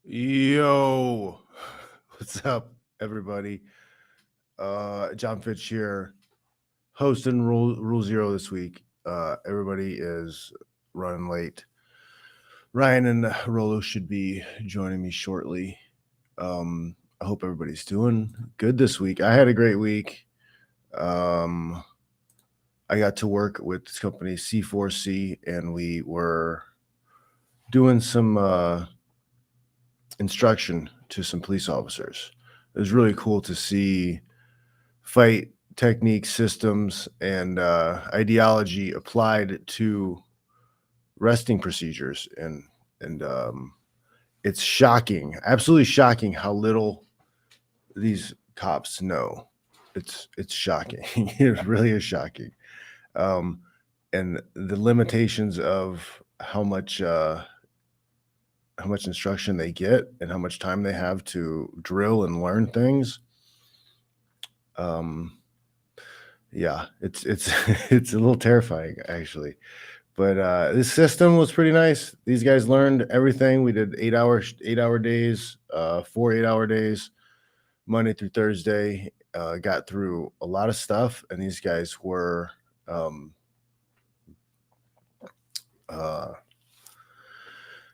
Yo, what's up, everybody? John Fitch here, hosting Rule Zero this week. Everybody is running late. Ryan and Rolo should be joining me shortly. I hope everybody's doing good this week. I had a great week. I got to work with this company C4C, and we were doing some instruction to some police officers. It was really cool to see fight techniques, systems, and ideology applied to resting procedures, and it's shocking, absolutely shocking, how little these cops know. It's shocking. It really is shocking, and the limitations of how much instruction they get and how much time they have to drill and learn things. Yeah, it's it's a little terrifying, actually. But this system was pretty nice. These guys learned everything. We did 8-hour days, 4 8-hour days, Monday through Thursday. Got through a lot of stuff, and these guys were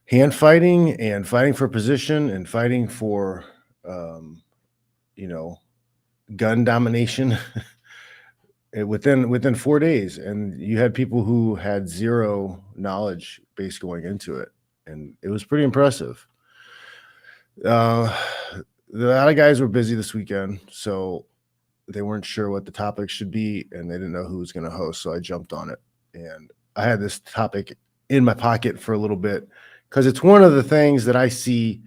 hand fighting and fighting for position and fighting for gun domination within 4 days. And you had people who had zero knowledge base going into it, and it was pretty impressive. A lot of guys were busy this weekend, so they weren't sure what the topic should be, and they didn't know who was going to host, so I jumped on it. And I had this topic in my pocket for a little bit because it's one of the things that I see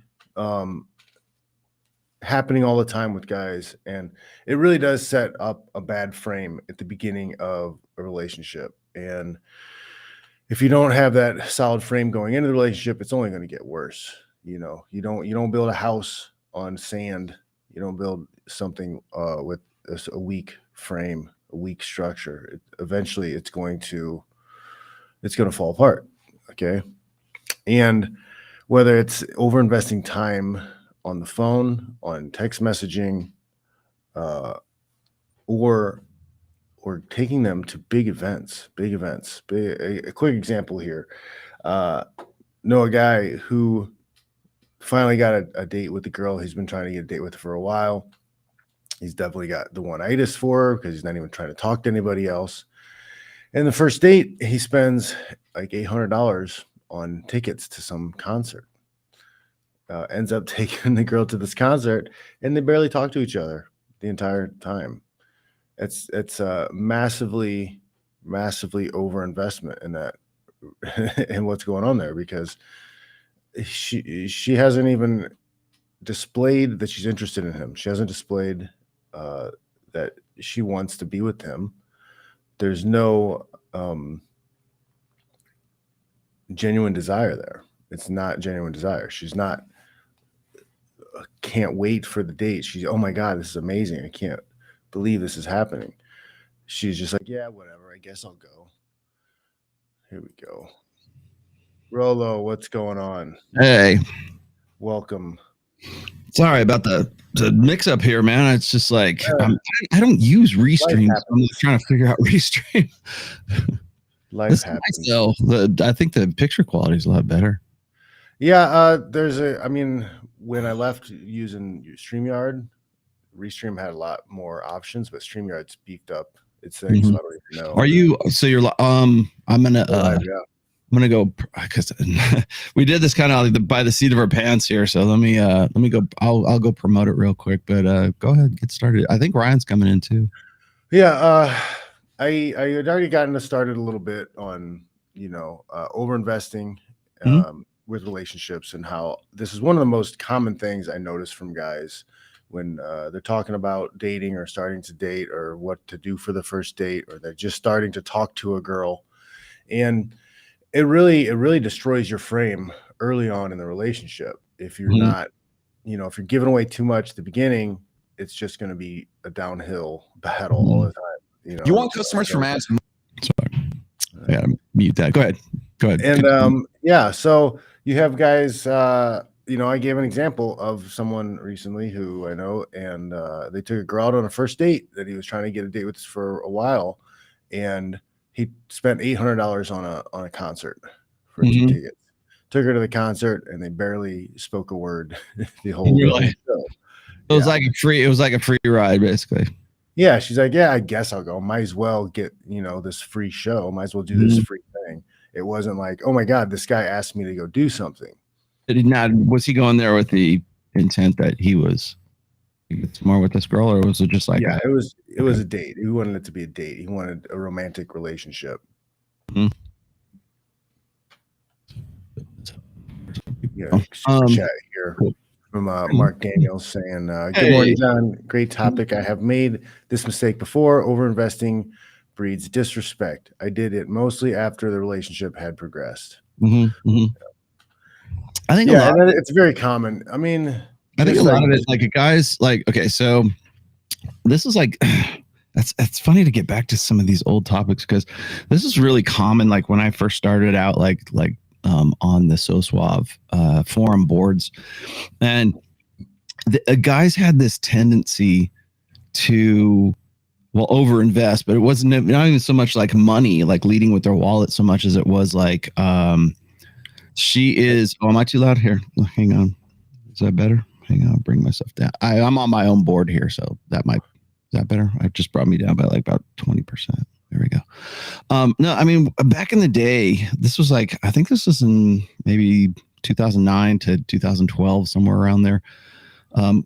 happening all the time with guys, and it really does set up a bad frame at the beginning of a relationship. And if you don't have that solid frame going into the relationship, it's only going to get worse. You don't build a house on sand. You don't build something with a weak frame, a weak structure. Eventually it's going to fall apart. Okay. And whether it's over investing time on the phone, on text messaging, or taking them to big events. A quick example here. Know a guy who finally got a date with the girl he's been trying to get a date with for a while. He's definitely got the one-itis for her because he's not even trying to talk to anybody else. And the first date, he spends like $800 on tickets to some concert. Ends up taking the girl to this concert, and they barely talk to each other the entire time. It's massively over investment in that and what's going on there, because she hasn't even displayed that she's interested in him. She hasn't displayed that she wants to be with him. There's no genuine desire there. It's not genuine desire. She's not can't wait for the date. She's, oh my God, this is amazing. I can't believe this is happening. She's just like, yeah, whatever. I guess I'll go. Here we go. Rolo, what's going on? Hey. Welcome. Sorry about the mix up here, man. It's just like, I don't use Restream. So I'm trying to figure out Restream. Life happens. Nice, though. I think the picture quality is a lot better. Yeah, when I left using StreamYard, Restream had a lot more options, but StreamYard's beefed up its thing, so I don't even know. Are you? So you're I'm gonna I'm gonna go because we did this kind of by the seat of our pants here. So let me go. I'll go promote it real quick, but go ahead, get started. I think Ryan's coming in too. Yeah, I had already gotten started a little bit on over investing with relationships, and how this is one of the most common things I notice from guys when they're talking about dating or starting to date or what to do for the first date, or they're just starting to talk to a girl. And it really destroys your frame early on in the relationship. If you're not, if you're giving away too much at the beginning, it's just going to be a downhill battle all the time. You want customers from ads? Sorry, I gotta mute that. Go ahead. And so you have guys I gave an example of someone recently who I know, and they took a girl out on a first date that he was trying to get a date with for a while, and he spent $800 on a concert for 2 tickets. Took her to the concert, and they barely spoke a word the whole show. It was like a free ride, basically. Yeah, she's like, yeah, I guess I'll go. Might as well get this free show. Might as well do this free thing. It wasn't like, oh my God, this guy asked me to go do something. Was he going there with the intent that he was more with this girl, or was it just like it was a date? He wanted it to be a date. He wanted a romantic relationship. Chat here from Mark Daniels saying, good morning, John. Great topic. I have made this mistake before. Overinvesting breeds disrespect. I did it mostly after the relationship had progressed. I think it's very common. I mean, I think a lot of it, like guys, like, okay, so this is like, it's funny to get back to some of these old topics, because this is really common. Like when I first started out, on the So Suave forum boards, and the guys had this tendency to, overinvest, but it wasn't not even so much like money, like leading with their wallet, so much as it was like, she is. Oh, am I too loud here? Hang on. Is that better? Hang on. Bring myself down. I'm on my own board here, so is that better? I just brought me down by like about 20%. There we go. No, I mean, back in the day, this was like, I think this was in maybe 2009 to 2012, somewhere around there.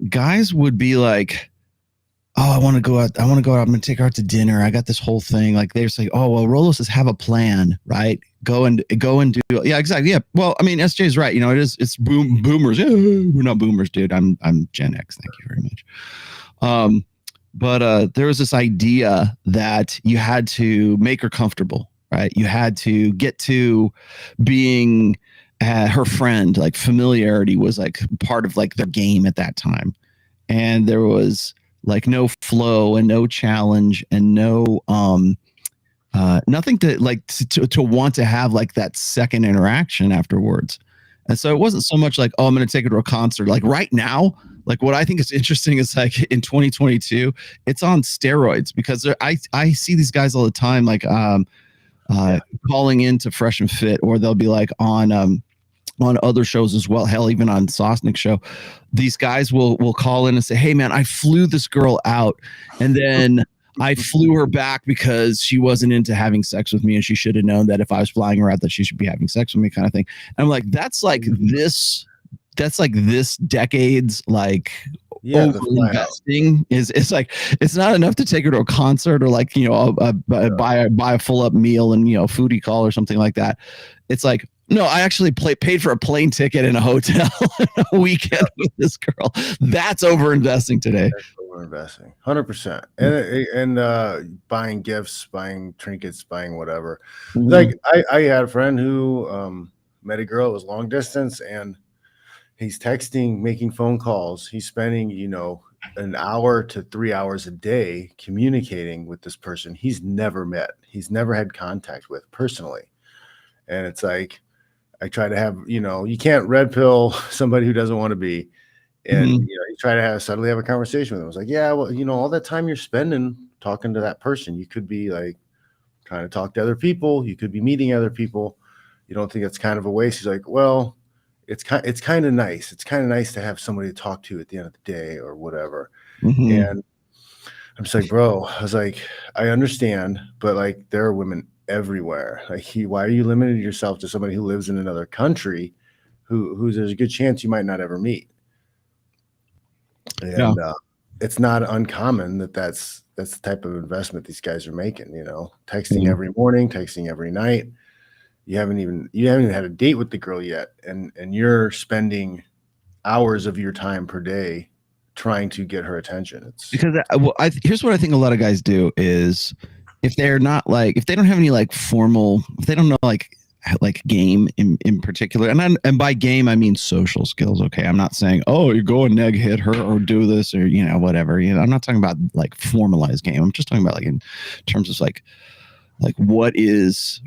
Guys would be like, oh, I want to go out. I'm going to take her out to dinner. I got this whole thing. Like they're saying, oh, well, Rolo says have a plan, right? Go and do. Yeah, exactly. Yeah. Well, I mean, SJ's right. It's boomers. Yeah, we're not boomers, dude. I'm Gen X. Thank you very much. But there was this idea that you had to make her comfortable, right? You had to get to being her friend. Like familiarity was like part of like their game at that time. And there was like no flow and no challenge and no nothing to like to want to have like that second interaction afterwards. And so it wasn't so much like, oh, I'm going to take her to a concert. Like right now, like what I think is interesting is like in 2022, it's on steroids, because I see these guys all the time, like calling into Fresh and Fit, or they'll be like on other shows as well. Hell, even on Sosnick's show, these guys will call in and say, hey man, I flew this girl out, and then I flew her back because she wasn't into having sex with me, and she should have known that if I was flying her out that she should be having sex with me, kind of thing. And I'm like, that's like this decade's like over investing is like, it's not enough to take her to a concert or like, buy a full up meal and, foodie call or something like that. It's like, no, I actually paid for a plane ticket and a hotel and a weekend with this girl. That's over investing today. That's over investing, 100%. And buying gifts, buying trinkets, buying whatever. Like I had a friend who met a girl that was long distance, and he's texting, making phone calls. He's spending, an hour to 3 hours a day communicating with this person he's never met. He's never had contact with personally. And it's like, I try to have, you can't red pill somebody who doesn't want to be. And, you try to suddenly have a conversation with them. I was like, yeah, well, all that time you're spending talking to that person, you could be like trying to talk to other people. You could be meeting other people. You don't think it's kind of a waste? He's like, well, it's kind of nice. It's kind of nice to have somebody to talk to at the end of the day or whatever. And I'm just like, bro, I was like, I understand, but like there are women everywhere. Like why are you limiting yourself to somebody who lives in another country who there's a good chance you might not ever meet? And it's not uncommon that's the type of investment these guys are making, texting every morning, texting every night. You haven't even had a date with the girl yet, and you're spending hours of your time per day trying to get her attention. It's because here's what I think a lot of guys do is, if they don't have any like formal, if they don't know like game in particular, and by game I mean social skills. Okay, I'm not saying, oh, you go and neg hit her or do this or whatever. I'm not talking about like formalized game. I'm just talking about like in terms of like what is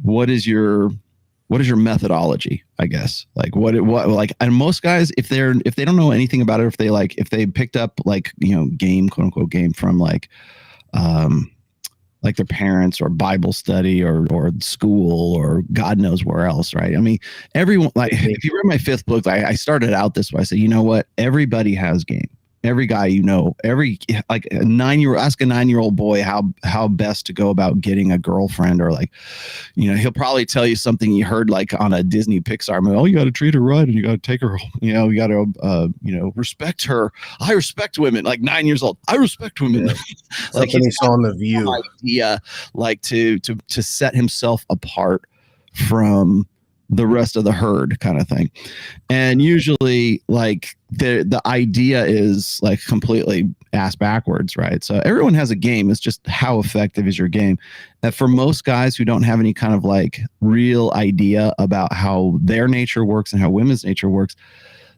what is your methodology, I guess? Like what like, and most guys, if they don't know anything about it, if they picked up like, game, quote unquote game from like their parents or Bible study or school or God knows where else, right? I mean, everyone, like if you read my 5th book, I started out this way. I said, you know what? Everybody has game. Every guy, every like a 9-year-old, ask a 9-year-old boy how best to go about getting a girlfriend, or like, he'll probably tell you something he heard like on a Disney Pixar movie. Oh, you got to treat her right, and you got to take her, you got to, respect her. I respect women. Like 9 years old, I respect women. Yeah. Like he saw on The View. Idea, like to set himself apart from the rest of the herd, kind of thing. And usually like the idea is like completely ass backwards, right? So everyone has a game. It's just how effective is your game. And for most guys who don't have any kind of like real idea about how their nature works and how women's nature works,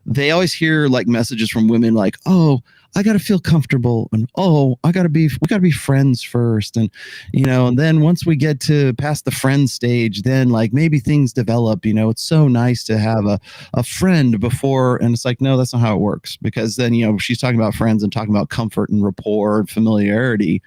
they always hear like messages from women like, oh, I got to feel comfortable, and we got to be friends first. And, and then once we get to past the friend stage, then like maybe things develop, it's so nice to have a friend before. And it's like, no, that's not how it works, because then, she's talking about friends and talking about comfort and rapport and familiarity.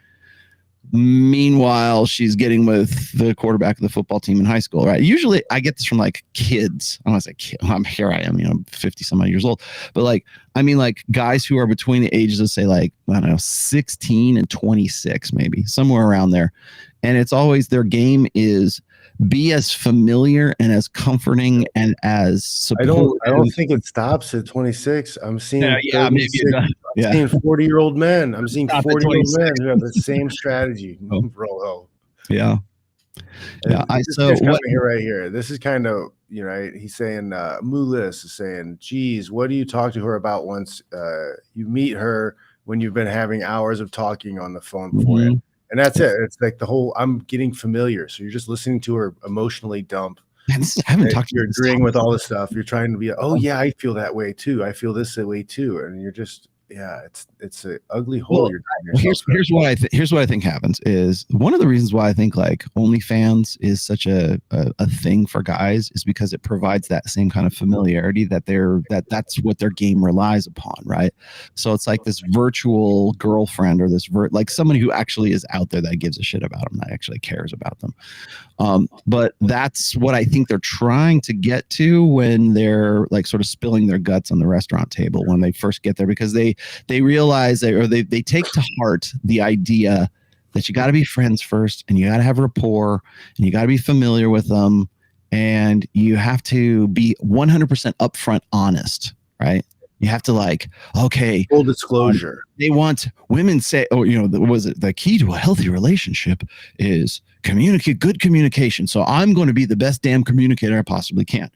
Meanwhile, she's getting with the quarterback of the football team in high school, right? Usually I get this from like kids. I don't want to say kid. Here I am, 50 some odd years old. But like, I mean, like guys who are between the ages of say like, I don't know, 16 and 26, maybe somewhere around there. And it's always their game is be as familiar and as comforting and as supportive. I don't think it stops at 26. I'm seeing maybe it does. I'm seeing 40-year-old men. I'm seeing 40-year-old men who have the same strategy. Yeah. Yeah. Right here. This is kind of, he's saying, Mulis is saying, geez, what do you talk to her about once you meet her when you've been having hours of talking on the phone beforehand? Mm-hmm. And that's it. It's like the whole, I'm getting familiar. So you're just listening to her emotionally dump. Man, I haven't talked to you. You're agreeing with all the stuff. You're trying to be, oh yeah, I feel that way too. I feel this way too. And you're just, it's an ugly hole. Well, here's what I think happens is one of the reasons why I think like OnlyFans is such a thing for guys is because it provides that same kind of familiarity that's what their game relies upon, right? So it's like this virtual girlfriend or this like somebody who actually is out there that gives a shit about them, that actually cares about them. But that's what I think they're trying to get to when they're like sort of spilling their guts on the restaurant table when they first get there, because they realize they take to heart the idea that you got to be friends first, and you got to have rapport, and you got to be familiar with them, and you have to be 100% upfront honest, right? You have to like, okay, full disclosure. They want women say, oh, was it the key to a healthy relationship is good communication. So I'm going to be the best damn communicator I possibly can.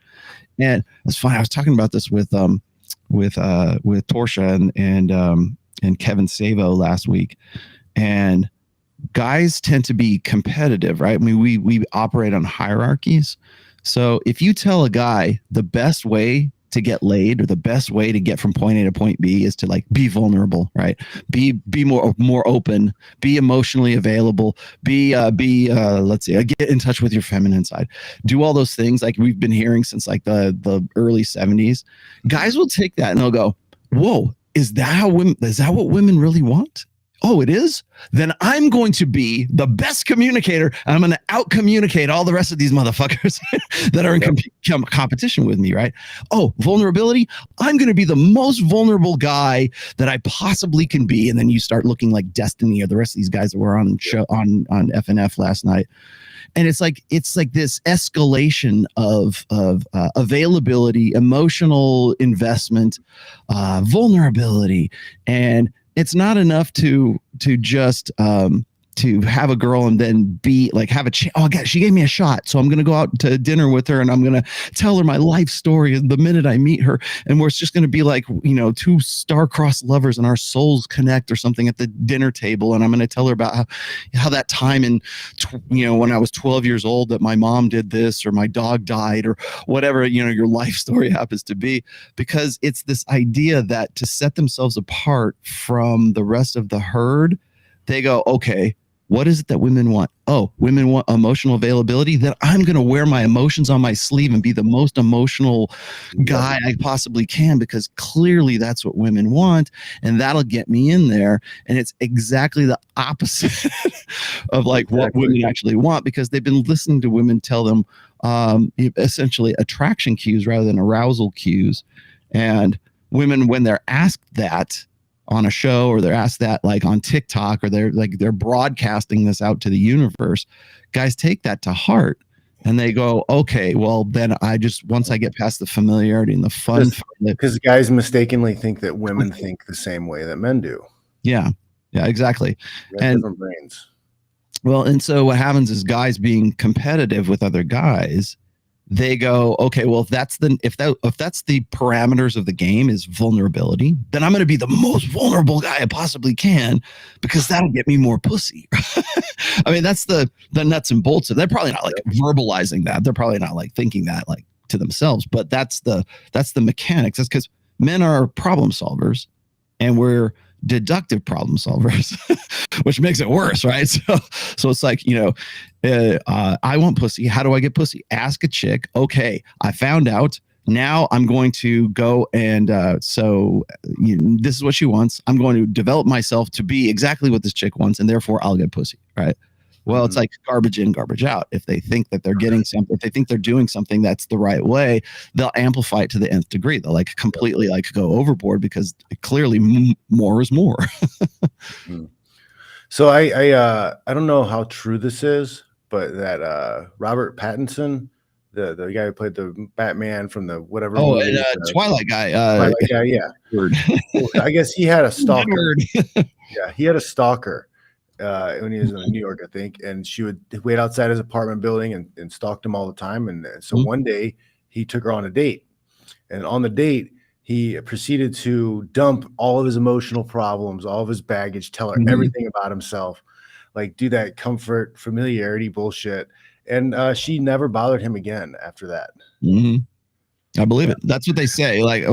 And it's funny. I was talking about this with Torsha and Kevin Savo last week, and guys tend to be competitive, right? I mean, we operate on hierarchies. So if you tell a guy the best way to get laid or the best way to get from point A to point B is to like be vulnerable, right? Be more open, be emotionally available, let's see, get in touch with your feminine side, do all those things like we've been hearing since like the early 70s. Guys will take that and they'll go, whoa, is that what women really want? Oh, it is? Then I'm going to be the best communicator, and I'm going to out-communicate all the rest of these motherfuckers that are in competition with me, right? Oh, vulnerability? I'm going to be the most vulnerable guy that I possibly can be. And then you start looking like Destiny or the rest of these guys that were on show on FNF last night. And it's like this escalation of availability, emotional investment, vulnerability, and it's not enough to just to have a girl and then be like have a oh God, she gave me a shot, so I'm gonna go out to dinner with her and I'm gonna tell her my life story the minute I meet her, and we're just gonna be like two star-crossed lovers and our souls connect or something at the dinner table, and I'm gonna tell her about how that time in when I was 12 years old that my mom did this or my dog died or whatever your life story happens to be, because it's this idea that to set themselves apart from the rest of the herd, they go, okay, what is it that women want? Oh, women want emotional availability. Then I'm going to wear my emotions on my sleeve and be the most emotional guy I possibly can, because clearly that's what women want. And that'll get me in there. And it's exactly the opposite of like what women actually want, because they've been listening to women tell them essentially attraction cues rather than arousal cues. And women, when they're asked that on a show, or they're asked that like on TikTok, or they're broadcasting this out to the universe, guys take that to heart and they go, okay, well then once I get past the familiarity and the fun, because guys mistakenly think that women think the same way that men do. Yeah, exactly. And different brains. Well, and so what happens is guys being competitive with other guys, they go, okay, well, if that's the parameters of the game is vulnerability, then I'm going to be the most vulnerable guy I possibly can, because that'll get me more pussy. I mean, that's the nuts and bolts of. They're probably not like verbalizing that. They're probably not like thinking that like to themselves, but that's the mechanics. That's because men are problem solvers, and we're deductive problem solvers, which makes it worse, right? So it's like, I want pussy. How do I get pussy? Ask a chick. Okay, I found out. Now I'm going to go and this is what she wants. I'm going to develop myself to be exactly what this chick wants, and therefore I'll get pussy, right? Well, it's like garbage in, garbage out. If they think that they're getting something, if they think they're doing something that's the right way, they'll amplify it to the nth degree. They'll like completely like go overboard, because clearly more is more. So I don't know how true this is, but that Robert Pattinson, the guy who played the Batman from the whatever. Oh, movie, Twilight guy. Twilight guy, yeah. I guess he had a stalker. Yeah, he had a stalker. When he was in New York, I think, and she would wait outside his apartment building and stalked him all the time. And so one day he took her on a date, and on the date he proceeded to dump all of his emotional problems, all of his baggage, tell her everything about himself, like do that comfort, familiarity bullshit. And she never bothered him again after that. I believe it. That's what they say. Like,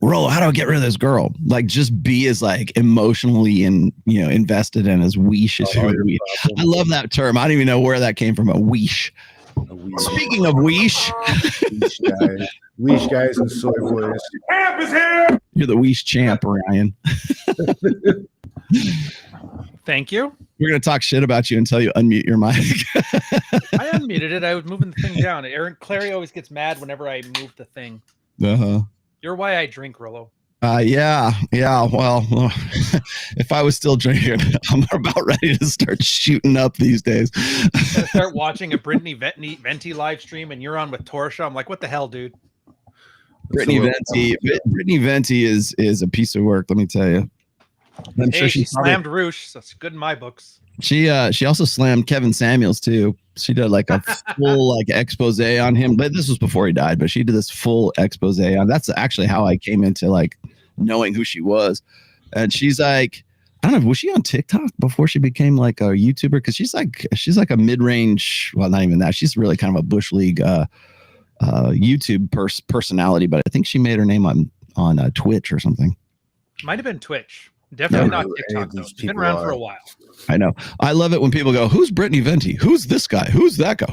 Rollo, how do I get rid of this girl? Like, just be as like emotionally and invested in as weesh as you. I love that term. I don't even know where that came from. A weesh. Speaking of weesh, weesh guys and soy boys. Champ is here. You're the weesh champ, Ryan. Thank you. We're gonna talk shit about you until you unmute your mic. I unmuted it. I was moving the thing down. Clary always gets mad whenever I move the thing. You're why I drink, Rollo. Yeah. Well, if I was still drinking, I'm about ready to start shooting up these days. Start watching a Brittany Venti live stream, and you're on with Torsha. I'm like, what the hell, dude? Brittany Venti is a piece of work. Let me tell you. I'm sure she slammed Roosh. So it's good in my books. She also slammed Kevin Samuels too. She did like a full like expose on him, but this was before he died. But she did this full expose on. That's actually how I came into like knowing who she was. And she's like, I don't know, was she on TikTok before she became like a YouTuber? Because she's like a mid-range. Well, not even that. She's really kind of a bush league YouTube personality. But I think she made her name on Twitch or something. Might have been Twitch. Definitely not TikTok, though. It's been around for a while. I know. I love it when people go, who's Brittany Venti? Who's this guy? Who's that guy?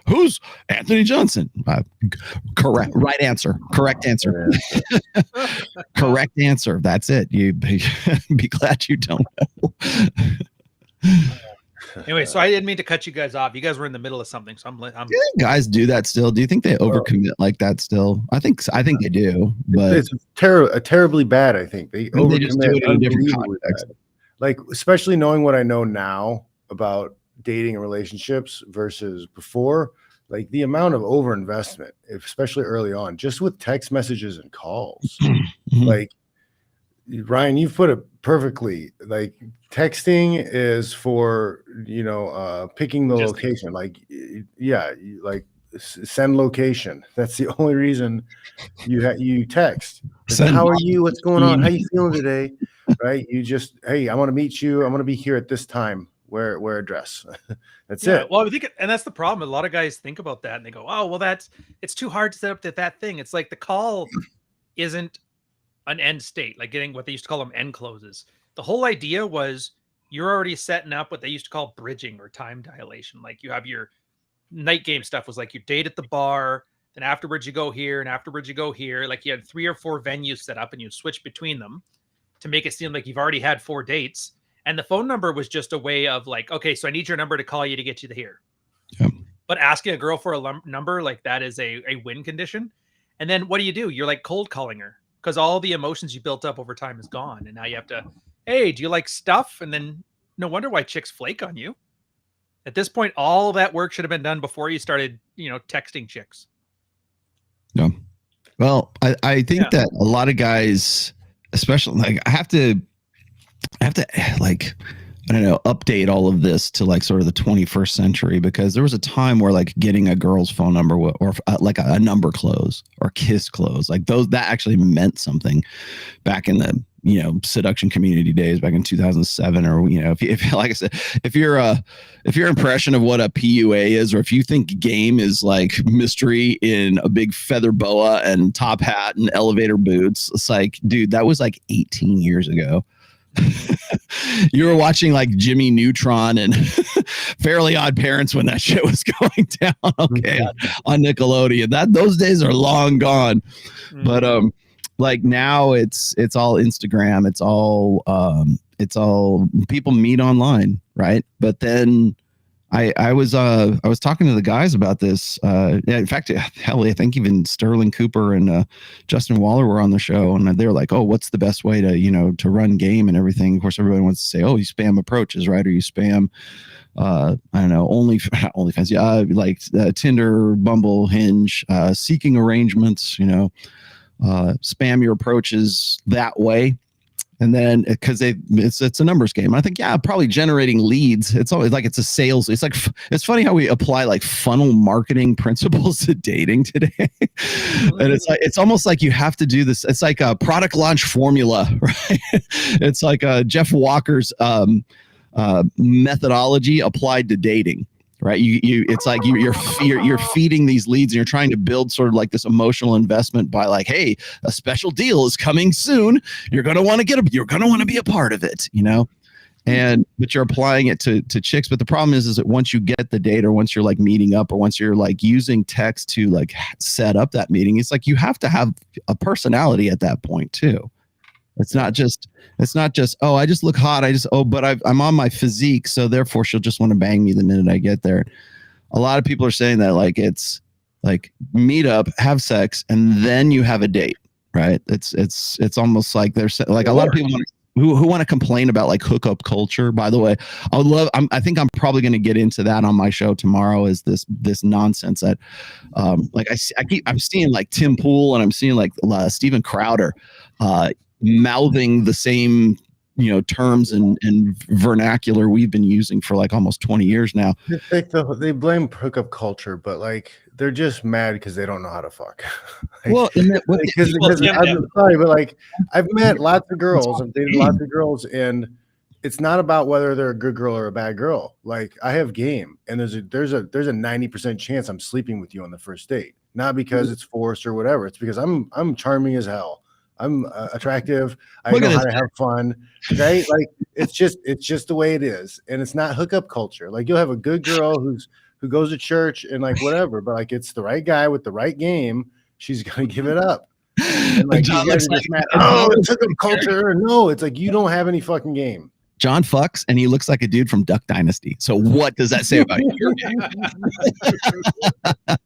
Who's Anthony Johnson? Correct. Right answer. Correct answer. Correct answer. That's it. You be glad you don't know. Anyway, so I didn't mean to cut you guys off. You guys were in the middle of something, so I'm. Do you think guys do that still? Do you think they overcommit like that still? I think they do, but it's terribly bad. I think they overcommit. They just do it in a different context. Like, especially knowing what I know now about dating and relationships versus before, like the amount of overinvestment, especially early on, just with text messages and calls. Like, Ryan, you've put it perfectly. Like, texting is for picking the location. Like, like send location. That's the only reason you text. How are you? What's going on? How you feeling today? Right? You just, hey, I want to meet you. I'm going to be here at this time. Wear address. That's it. Well, I think, and that's the problem. A lot of guys think about that and they go, "Oh, well, it's too hard to set up that thing." It's like the call isn't an end state, like getting what they used to call them end closes. The whole idea was you're already setting up what they used to call bridging or time dilation. Like you have your night game stuff was like you date at the bar, then afterwards you go here, and afterwards you go here. Like you had 3 or 4 venues set up and you switch between them to make it seem like you've already had 4 dates. And the phone number was just a way of like, okay, so I need your number to call you to get you to here. Yep. But asking a girl for a number, like that is a win condition. And then what do? You're like cold calling her because all the emotions you built up over time is gone. And now you have to, hey, do you like stuff? And then no wonder why chicks flake on you. At this point, all that work should have been done before you started, texting chicks. Yeah. Well, I think that a lot of guys, especially like I have to like, I don't know, update all of this to like sort of the 21st century, because there was a time where like getting a girl's phone number or like a number close or kiss close, like that actually meant something back in the, seduction community days back in 2007, or, if like I said, if your impression of what a PUA is, or if you think game is like mystery in a big feather boa and top hat and elevator boots, it's like, dude, that was like 18 years ago. You were watching like Jimmy Neutron and Fairly Odd Parents when that shit was going down, okay, on Nickelodeon. Those days are long gone. But like now it's all Instagram, it's all people meet online, right? But then I was talking to the guys about this. In fact, hell, I think even Sterling Cooper and Justin Waller were on the show, and they're like, "Oh, what's the best way to to run game and everything?" Of course, everybody wants to say, "Oh, you spam approaches, right? Or you spam, I don't know, OnlyFans, yeah, like Tinder, Bumble, Hinge, seeking arrangements, spam your approaches that way." And then because it's a numbers game. I think, yeah, probably generating leads. It's always like it's a sales. It's like it's funny how we apply like funnel marketing principles to dating today. And it's almost like you have to do this. It's like a product launch formula, right? It's like Jeff Walker's methodology applied to dating. Right, it's like you're feeding these leads, and you're trying to build sort of like this emotional investment by like, hey, a special deal is coming soon. You're gonna want to be a part of it, but you're applying it to chicks. But the problem is that once you get the date, or once you're like meeting up, or once you're like using text to like set up that meeting, it's like you have to have a personality at that point too. It's not just, oh, I just look hot. But I'm on my physique, so therefore she'll just want to bang me the minute I get there. A lot of people are saying that like it's like meet up, have sex, and then you have a date, right? It's almost like there's like a lot of people who want to complain about like hookup culture. By the way, I think I'm probably going to get into that on my show tomorrow. Is this nonsense that like I'm seeing like Tim Pool, and I'm seeing like Steven Crowder mouthing the same terms and vernacular we've been using for like almost 20 years now. They blame hookup culture, but like they're just mad because they don't know how to fuck. Like, well, I'm sorry, but like I've met lots of girls, I've dated lots of girls, and it's not about whether they're a good girl or a bad girl. Like I have game, and there's a 90% chance I'm sleeping with you on the first date, not because it's forced or whatever. It's because I'm charming as hell. I'm attractive. I know how to have fun, right? Like it's just the way it is, and it's not hookup culture. Like you'll have a good girl who goes to church and like whatever, but like it's the right guy with the right game. She's gonna give it up. And like you guys are just mad. Oh, it's hookup culture. No, it's like you don't have any fucking game. John fucks, and he looks like a dude from Duck Dynasty. So what does that say about you?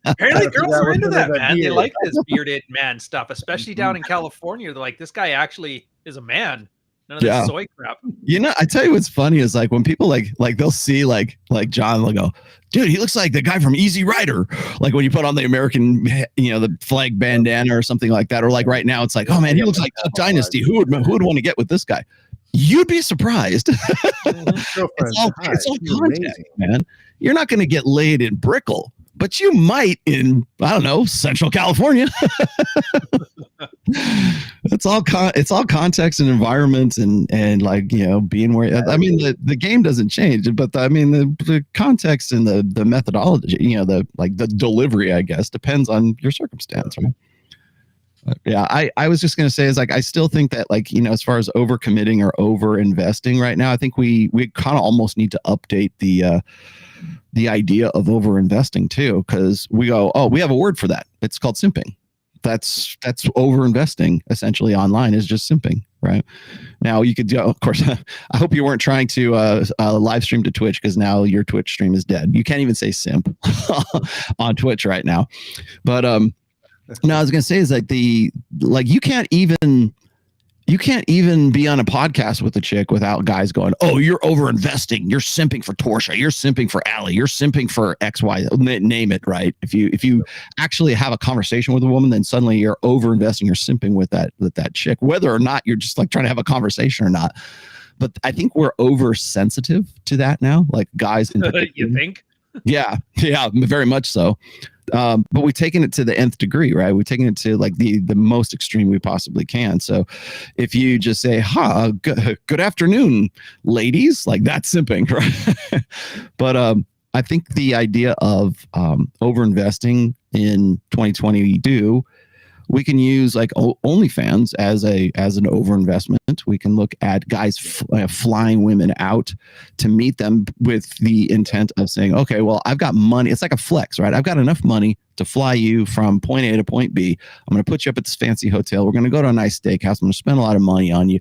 Apparently girls are into that, man. They like this bearded man stuff, especially down in California. They're like, this guy actually is a man. None of this soy crap. I tell you what's funny is like when people like they'll see like John, they'll go, dude, he looks like the guy from Easy Rider. Like when you put on the American, the flag bandana or something like that. Or like right now, it's like, oh man, he looks like Duck Dynasty. Who would want to get with this guy? You'd be surprised. It's all context, man. You're not going to get laid in Brickell, but you might in, I don't know, Central California. It's all context and environment and like, being where, I mean, the game doesn't change, but the context and the methodology, the delivery, I guess, depends on your circumstance, right? Yeah, I was just going to say is like, I still think that like, as far as overcommitting or over investing right now, I think we kind of almost need to update the idea of over investing too, because we go, oh, we have a word for that. It's called simping. That's over investing essentially online is just simping, right? Now you could, of course, I hope you weren't trying to live stream to Twitch, because now your Twitch stream is dead. You can't even say simp on Twitch right now. But no, I was gonna say is like you can't even be on a podcast with a chick without guys going, oh, you're over investing. You're simping for Torsia. You're simping for Allie. You're simping for XY. Name it, right? If you actually have a conversation with a woman, then suddenly you're over investing. You're simping with that chick, whether or not you're just like trying to have a conversation or not. But I think we're oversensitive to that now, like guys. You think? Yeah, very much so. But we've taken it to the nth degree, right? We've taken it to like the most extreme we possibly can. So if you just say, good afternoon, ladies, like that's simping, right? But I think the idea of over-investing in 2022, we can use like OnlyFans as an overinvestment. We can look at guys flying women out to meet them with the intent of saying, okay, well, I've got money. It's like a flex, right? I've got enough money to fly you from point A to point B. I'm going to put you up at this fancy hotel. We're going to go to a nice steakhouse. I'm going to spend a lot of money on you.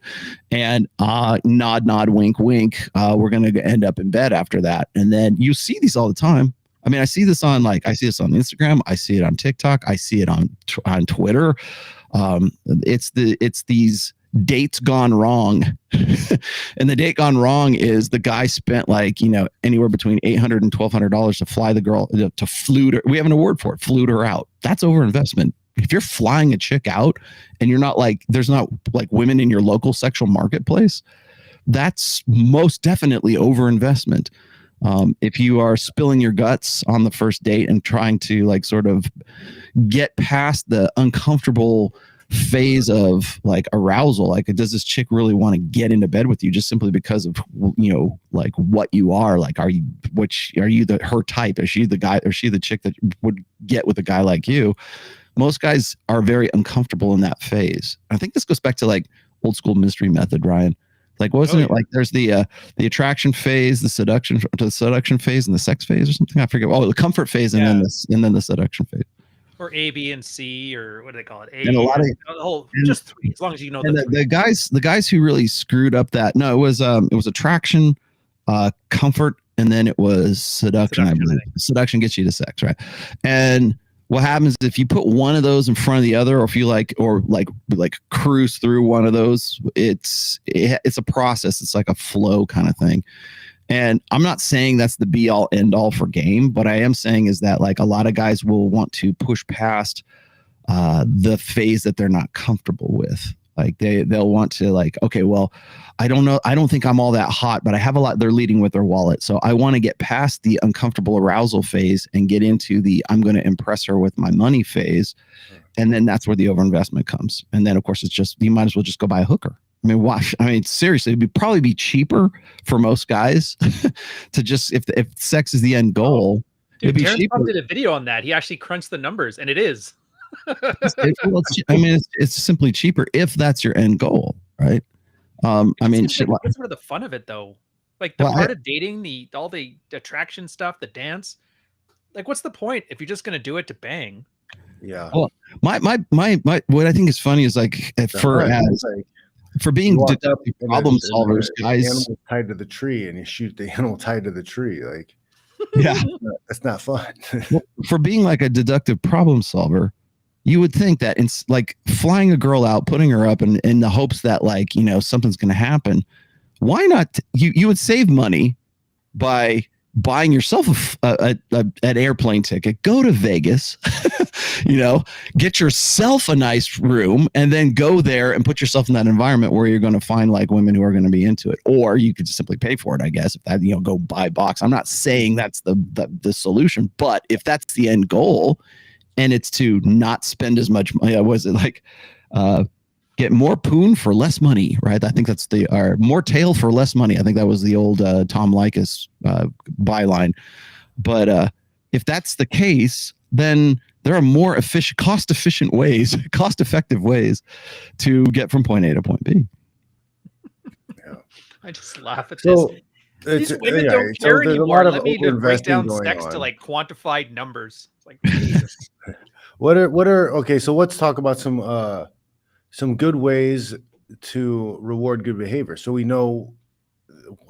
And nod, wink, wink. We're going to end up in bed after that. And then you see these all the time. I mean, I see this on Instagram. I see it on TikTok. I see it on Twitter. It's these dates gone wrong. And the date gone wrong is the guy spent like, anywhere between $800 and $1,200 to fly the girl, to flute her. We have an award for it, flute her out. That's overinvestment. If you're flying a chick out and you're not like, there's not like women in your local sexual marketplace, that's most definitely overinvestment. If you are spilling your guts on the first date and trying to like sort of get past the uncomfortable phase of like arousal, like does this chick really want to get into bed with you just simply because of like what you are, like are you her type? Is she the guy, or is she the chick that would get with a guy like you? Most guys are very uncomfortable in that phase. I think this goes back to like old school mystery method, Ryan. Like, wasn't it like there's the attraction phase, the seduction phase, and the sex phase or something? I forget. Oh, the comfort phase, and then the seduction phase. Or A, B, and C, or what do they call it? And a lot of just three, as long as you know. And the guys who really screwed up that, no, it was attraction, comfort, and then it was seduction. I believe seduction gets you to sex, right? And what happens if you put one of those in front of the other, or if you like cruise through one of those, it's a process. It's like a flow kind of thing. And I'm not saying that's the be all end all for game, but I am saying is that like a lot of guys will want to push past the phase that they're not comfortable with. Like they'll want to like, okay, well, I don't know. I don't think I'm all that hot, but I have a lot. They're leading with their wallet. So I want to get past the uncomfortable arousal phase and get into the, I'm going to impress her with my money phase. And then that's where the overinvestment comes. And then of course it's just, you might as well just go buy a hooker. I mean, watch. I mean, seriously, it'd probably be cheaper for most guys to just, if sex is the end goal, dude, it'd be cheaper. Did a video on that. He actually crunched the numbers, and it is. It's simply cheaper if that's your end goal, right? I mean, that's sort of the fun of it, though. Like the part of dating, all the attraction stuff, the dance. Like, what's the point if you're just going to do it to bang? Yeah. Well, my what I think is funny is like for being deductive problem solvers, guys. The animal tied to the tree, and you shoot the animal tied to the tree. Like, yeah, that's not fun. For being like a deductive problem solver, you would think that it's like flying a girl out, putting her up in the hopes that like, something's going to happen. Why not? You would save money by buying yourself an airplane ticket, go to Vegas, get yourself a nice room, and then go there and put yourself in that environment where you're going to find like women who are going to be into it. Or you could just simply pay for it, I guess, if that, go buy box. I'm not saying that's the solution, but if that's the end goal and it's to not spend as much money, was it like, get more poon for less money, right? I think that's more tail for less money. I think that was the old Tom Likas byline. But if that's the case, then there are more cost-effective ways to get from point A to point B. I just laugh at So this. These women yeah, don't so care there's a anymore. lot of Let me to break overinvesting down going sex on. to like quantified numbers. It's like Jesus. What are okay? So let's talk about some good ways to reward good behavior, so we know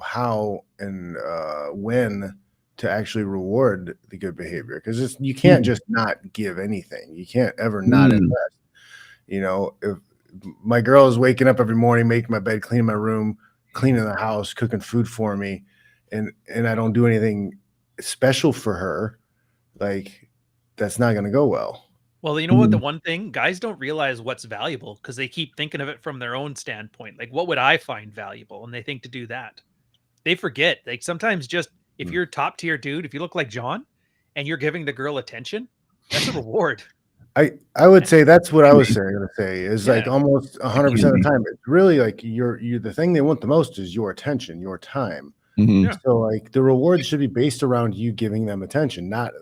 how and when to actually reward the good behavior. Because you can't just not give anything. You can't ever not invest. You know, if my girl is waking up every morning, making my bed, cleaning my room, cleaning the house, cooking food for me, and I don't do anything special for her, like that's not going to go well. Well, you know what? The one thing guys don't realize what's valuable because they keep thinking of it from their own standpoint. Like, what would I find valuable? And they think to do that. They forget. Like sometimes just if you're top tier dude, if you look like John and you're giving the girl attention, that's a reward. I would say that's what I was going to say is like Yeah. almost 100% of the time. It's really like you're the thing they want the most is your attention, your time. Yeah. So like the rewards should be based around you giving them attention, not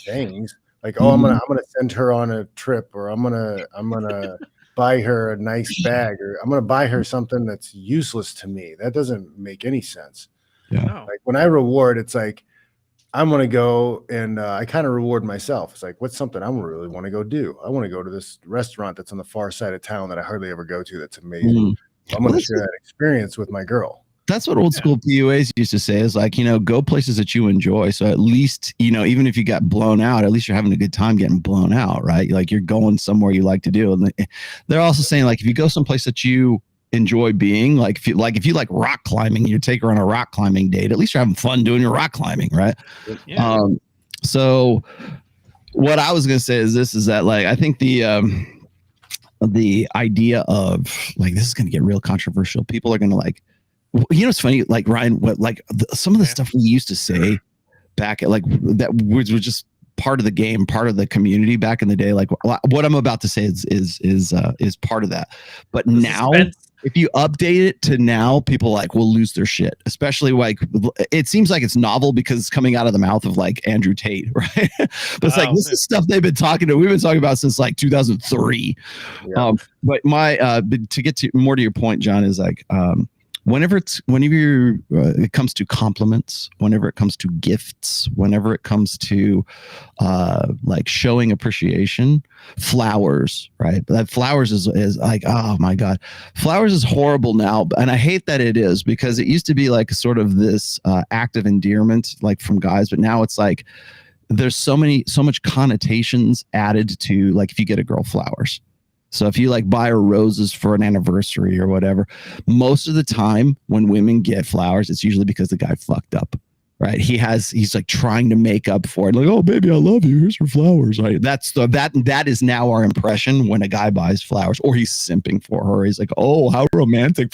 things like, oh, I'm gonna send her on a trip, or I'm gonna buy her a nice bag, or I'm gonna buy her something that's useless to me. That doesn't make any sense. Yeah. No. Like when I reward, it's like I'm going to go and I kind of reward myself. It's like, what's something I really want to go do? I want to go to this restaurant that's on the far side of town that I hardly ever go to. That's amazing. I'm going to share that experience with my girl. That's what old school PUAs used to say is like, go places that you enjoy. So at least, even if you got blown out, at least you're having a good time getting blown out, right? Like you're going somewhere you like to do. And they're also saying like, if you go someplace that you enjoy being, like if you like rock climbing, you take her on a rock climbing date, at least you're having fun doing your rock climbing, right? Yeah. So what I was gonna say is that like I think the idea of like this is gonna get real controversial. People are gonna like, it's funny, like Ryan, some of the stuff we used to say back at like that was just part of the game, part of the community back in the day. Like what I'm about to say is part of that. But now, if you update it to now, people like will lose their shit. Especially like it seems like it's novel because it's coming out of the mouth of like Andrew Tate, right? But it's like this is stuff we've been talking about since like 2003. Yeah. But to get to more to your point, John, is like whenever it comes to compliments, whenever it comes to gifts, whenever it comes to like showing appreciation, flowers, right? That flowers is like, oh my God, flowers is horrible now. And I hate that it is, because it used to be like sort of this act of endearment, like from guys, but now it's like, there's so much connotations added to like, if you get a girl flowers. So if you like buy her roses for an anniversary or whatever, most of the time when women get flowers, it's usually because the guy fucked up, right? He's like trying to make up for it. Like, oh baby, I love you. Here's your flowers. Right? That is now our impression when a guy buys flowers, or he's simping for her. He's like, oh, how romantic,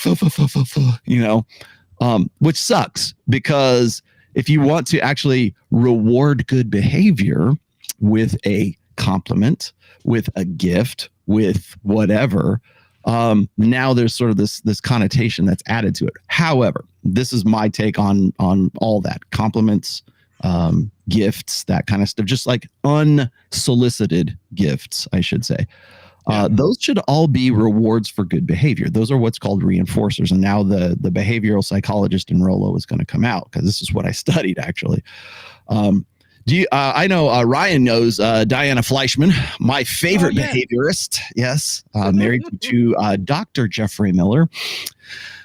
which sucks, because if you want to actually reward good behavior with a compliment, with a gift, with whatever, now there's sort of this connotation that's added to it. However, this is my take on all that. Compliments, gifts, that kind of stuff, just like unsolicited gifts, I should say. Those should all be rewards for good behavior. Those are what's called reinforcers. And now the behavioral psychologist in Rollo is going to come out, because this is what I studied actually. I know Ryan knows Diana Fleischman, my favorite behaviorist. Yes, married to Dr. Jeffrey Miller.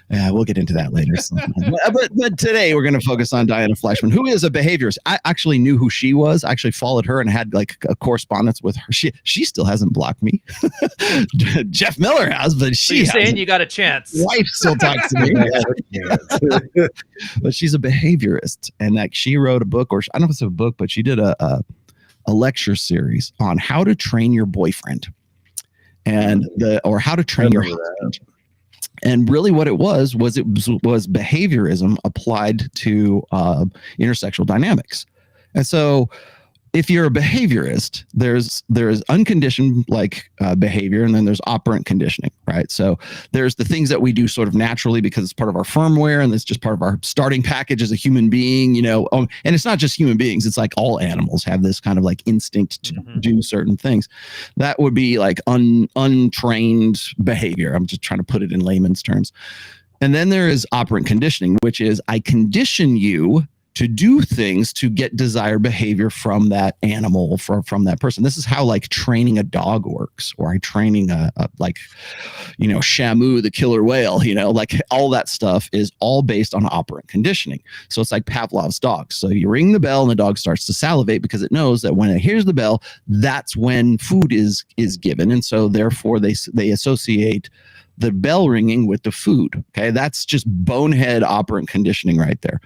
We'll get into that later. But today we're going to focus on Diana Fleischman, who is a behaviorist. I actually knew who she was. I actually followed her and had like a correspondence with her. She still hasn't blocked me. Jeff Miller has, but she's saying you got a chance. Wife still talks to me. But she's a behaviorist, and like she wrote a book, or I don't know if it's a book, but she did a lecture series on how to train your boyfriend or how to train your husband. And really what it was behaviorism applied to intersexual dynamics. And so if you're a behaviorist, there's unconditioned behavior, and then there's operant conditioning, right? So there's the things that we do sort of naturally because it's part of our firmware and it's just part of our starting package as a human being, and it's not just human beings. It's like all animals have this kind of like instinct to do certain things. That would be like untrained behavior. I'm just trying to put it in layman's terms. And then there is operant conditioning, which is I condition you to do things to get desired behavior from that animal, from that person. This is how like training a dog works, or training Shamu, the killer whale, like all that stuff is all based on operant conditioning. So it's like Pavlov's dog. So you ring the bell and the dog starts to salivate because it knows that when it hears the bell, that's when food is given. And so therefore they associate the bell ringing with the food. Okay. That's just bonehead operant conditioning right there.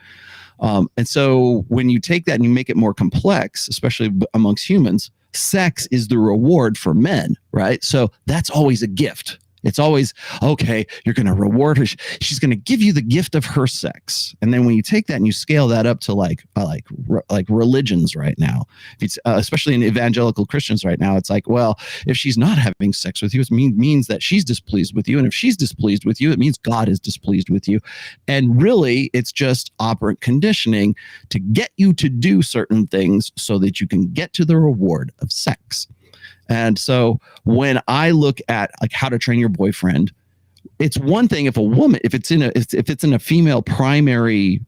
And so when you take that and you make it more complex, especially amongst humans, sex is the reward for men, right? So that's always a gift. It's always, okay, you're going to reward her. She's going to give you the gift of her sex. And then when you take that and you scale that up to like religions right now, it's especially in evangelical Christians right now, it's like, well, if she's not having sex with you, it means that she's displeased with you. And if she's displeased with you, it means God is displeased with you. And really, it's just operant conditioning to get you to do certain things so that you can get to the reward of sex. And so when I look at like how to train your boyfriend, it's one thing if it's in a female primary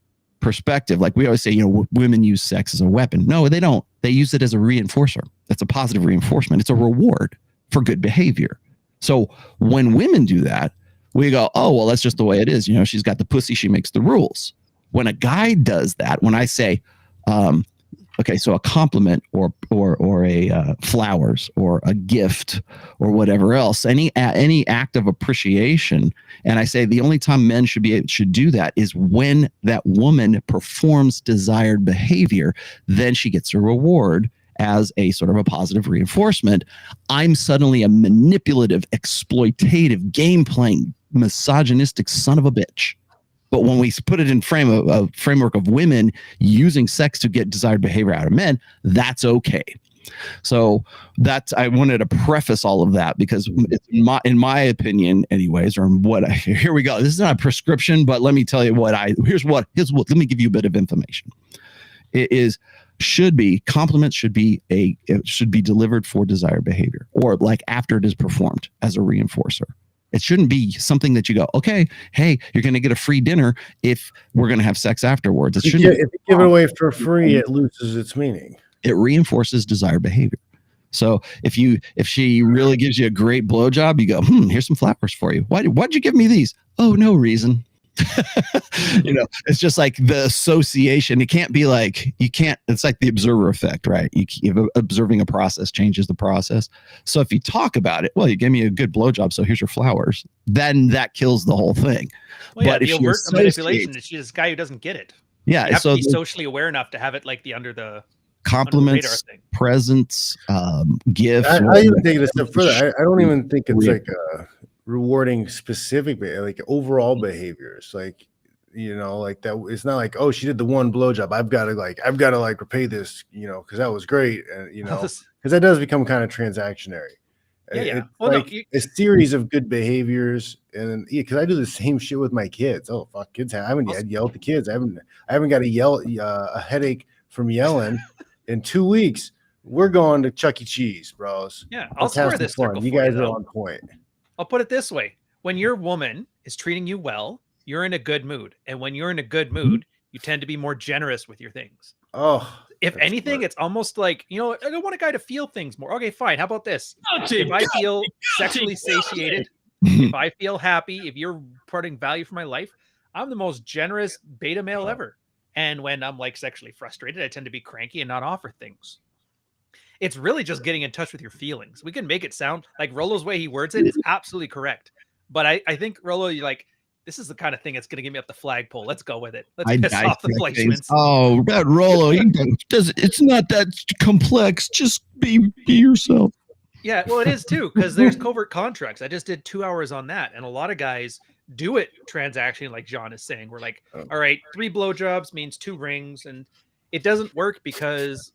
perspective, like we always say, women use sex as a weapon. No, they don't. They use it as a reinforcer. That's a positive reinforcement. It's a reward for good behavior. So when women do that, we go, oh, well, that's just the way it is. She's got the pussy. She makes the rules. When a guy does that, when I say, okay, so a compliment or a flowers or a gift or whatever else, any act of appreciation, and I say the only time men should do that is when that woman performs desired behavior, then she gets a reward as a sort of a positive reinforcement. I'm suddenly a manipulative, exploitative, game-playing, misogynistic son of a bitch. But when we put it in framework of women using sex to get desired behavior out of men, that's okay. So I wanted to preface all of that because it's in my opinion, anyways, or here we go. This is not a prescription, but let me tell you let me give you a bit of information. Compliments should be delivered for desired behavior, or like after it is performed as a reinforcer. It shouldn't be something that you go, okay, hey, you're going to get a free dinner if we're going to have sex afterwards. If you give it away for free, it loses its meaning. It reinforces desired behavior. So if she really gives you a great blowjob, you go, here's some flowers for you. Why'd you give me these? Oh, no reason. It's just like the association. It can't be like, it's like the observer effect, right? Observing a process changes the process. So if you talk about it, well, you gave me a good blowjob, so here's your flowers, then that kills the whole thing. Well, yeah, but the overt manipulation is this guy who doesn't get it. Yeah. You have to be socially aware enough to have it like under the compliments, presents, gifts. I even take it a step further. I don't even think it's like rewarding specific, like overall behaviors, like like that. It's not like, oh, she did the one blowjob, I've got to repay this, because that was great, and because that does become kind of transactionary. Yeah. A series of good behaviors, and because I do the same shit with my kids. Oh fuck, kids! I haven't yelled at the kids. I haven't got a headache from yelling in 2 weeks. We're going to Chuck E. Cheese, bros. Yeah, I'll square this circle. You guys are on point. I'll put it this way: when your woman is treating you well, you're in a good mood, and when you're in a good mood, you tend to be more generous with your things. Oh, if anything, smart. It's almost like, I don't want a guy to feel things more. Okay, fine. How about this? If I feel sexually satiated, if I feel happy, if you're putting value for my life, I'm the most generous beta male ever. And when I'm like sexually frustrated, I tend to be cranky and not offer things. It's really just getting in touch with your feelings. We can make it sound like Rollo's way he words it is absolutely correct. But I think, Rollo, you're like, this is the kind of thing that's going to get me up the flagpole. Let's go with it. Let's piss off the placements. Oh, that Rollo, it's not that complex. Just be yourself. Yeah, well, it is too, because there's covert contracts. I just did 2 hours on that. And a lot of guys do it transactionally, like John is saying. We're like, all right, 3 blowjobs means 2 rings. And it doesn't work because,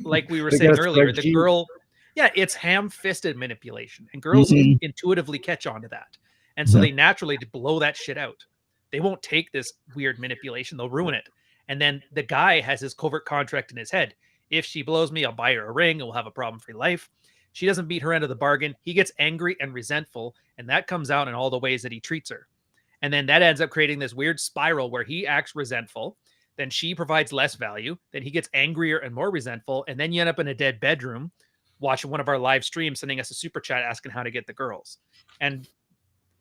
like we were They saying got a earlier, the spreadsheet. girl, yeah, it's ham-fisted manipulation, and girls intuitively catch on to that, and so they naturally blow that shit out. They won't take this weird manipulation; they'll ruin it. And then the guy has his covert contract in his head: if she blows me, I'll buy her a ring, and we'll have a problem-free life. She doesn't meet her end of the bargain. He gets angry and resentful, and that comes out in all the ways that he treats her. And then that ends up creating this weird spiral where he acts resentful. Then she provides less value. Then he gets angrier and more resentful. And then you end up in a dead bedroom watching one of our live streams, sending us a super chat asking how to get the girls. And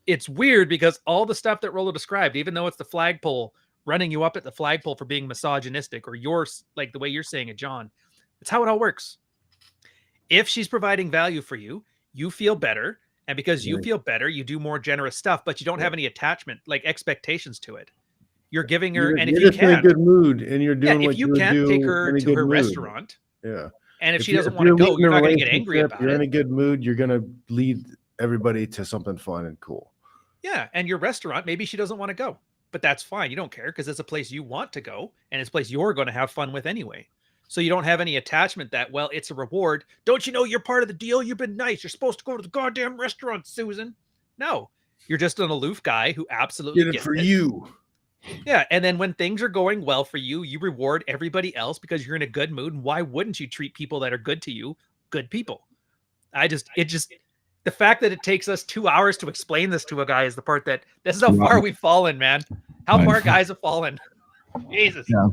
it's weird because all the stuff that Rollo described, even though it's the flagpole running you up at the flagpole for being misogynistic, or yours, like the way you're saying it, John, it's how it all works. If she's providing value for you, you feel better. And because you feel better, you do more generous stuff, but you don't have any attachment, like expectations to it. You're giving her, and if you just in a can't, good mood, and you're doing what if you would can't do take her in a to good her mood. restaurant, Yeah. and if she doesn't want to go, you're not going to get angry about You're in a it. good mood. You're going to lead everybody to something fun and cool. Yeah, and your restaurant, maybe she doesn't want to go, but that's fine. You don't care because it's a place you want to go, and it's a place you're going to have fun with anyway. So you don't have any attachment that, well, it's a reward. Don't you know you're part of the deal? You've been nice. You're supposed to go to the goddamn restaurant, Susan. No, you're just an aloof guy who absolutely Get it gets for it. you. Yeah, and then when things are going well for you, you reward everybody else because you're in a good mood. And why wouldn't you treat people that are good to you good people? The fact that it takes us 2 hours to explain this to a guy is the part that this is how far we've fallen, man. How far guys have fallen. Jesus. Yeah.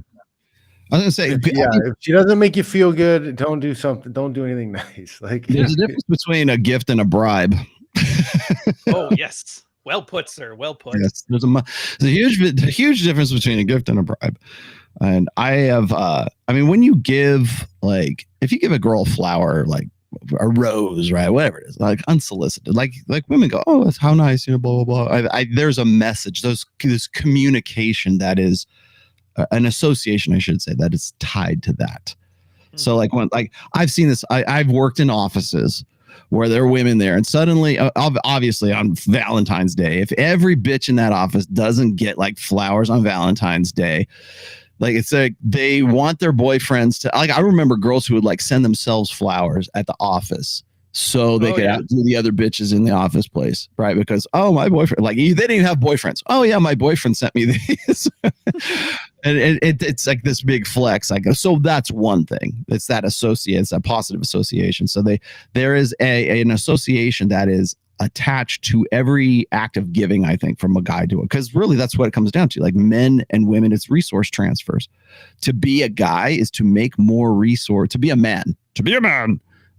I was gonna say, If she doesn't make you feel good, don't do something. Don't do anything nice. Like there's a difference between a gift and a bribe. Oh yes, well put, sir. Well put. Yes, there's a huge difference between a gift and a bribe. And I have, I mean, when you give, like, if you give a girl a flower, like a rose, right, whatever it is, like unsolicited, like women go, oh, that's how nice, you know, blah blah blah. There's a message, this communication that is an association, I should say, that is tied to that. So like when, like I've seen this, I've worked in offices where there are women there, and suddenly, obviously on Valentine's Day, if every bitch in that office doesn't get like flowers on Valentine's Day, like it's like they want their boyfriends to, like, I remember girls who would like send themselves flowers at the office so they could outdo the other bitches in the office place, right? Because, oh, my boyfriend, like they didn't even have boyfriends. Oh yeah, my boyfriend sent me these. And it's like this big flex. I go, so that's one thing. It's that it's a positive association. So there is an association that is attached to every act of giving, I think, from a guy to it. Because really that's what it comes down to. Like men and women, it's resource transfers. To be a guy is to make more resource. To be a man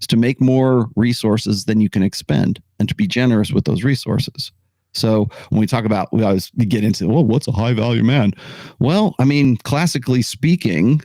is to make more resources than you can expend, and to be generous with those resources. So when we talk about, we always get into, well, what's a high value man? Well, I mean, classically speaking,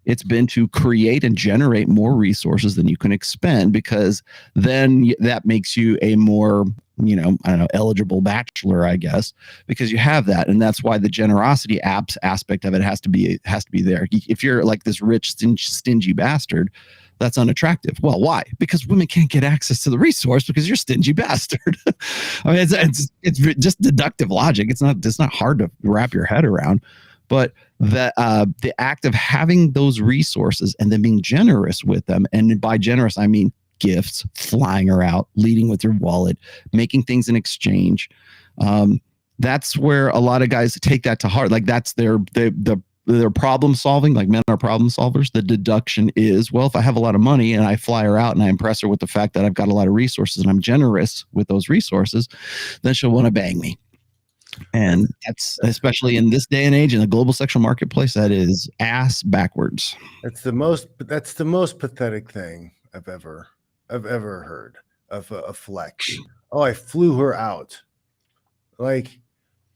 it's been to create and generate more resources than you can expend, because then that makes you a more, you know, I don't know, eligible bachelor, I guess, because you have that. And that's why the generosity aspect of it has to be there. If you're like this rich, stingy bastard, that's unattractive. Well, why? Because women can't get access to the resource because you're a stingy bastard. I mean, it's just deductive logic. It's not hard to wrap your head around. But the act of having those resources and then being generous with them, and by generous I mean gifts, flying her out, leading with your wallet, making things in exchange. That's where a lot of guys take that to heart. Like that's their problem solving. Like men are problem solvers. The deduction is, well, if I have a lot of money and I fly her out and I impress her with the fact that I've got a lot of resources and I'm generous with those resources, then she'll want to bang me. And that's, especially in this day and age in the global sexual marketplace, that is ass backwards. That's the most pathetic thing I've ever heard of a flex. Oh, I flew her out. Like,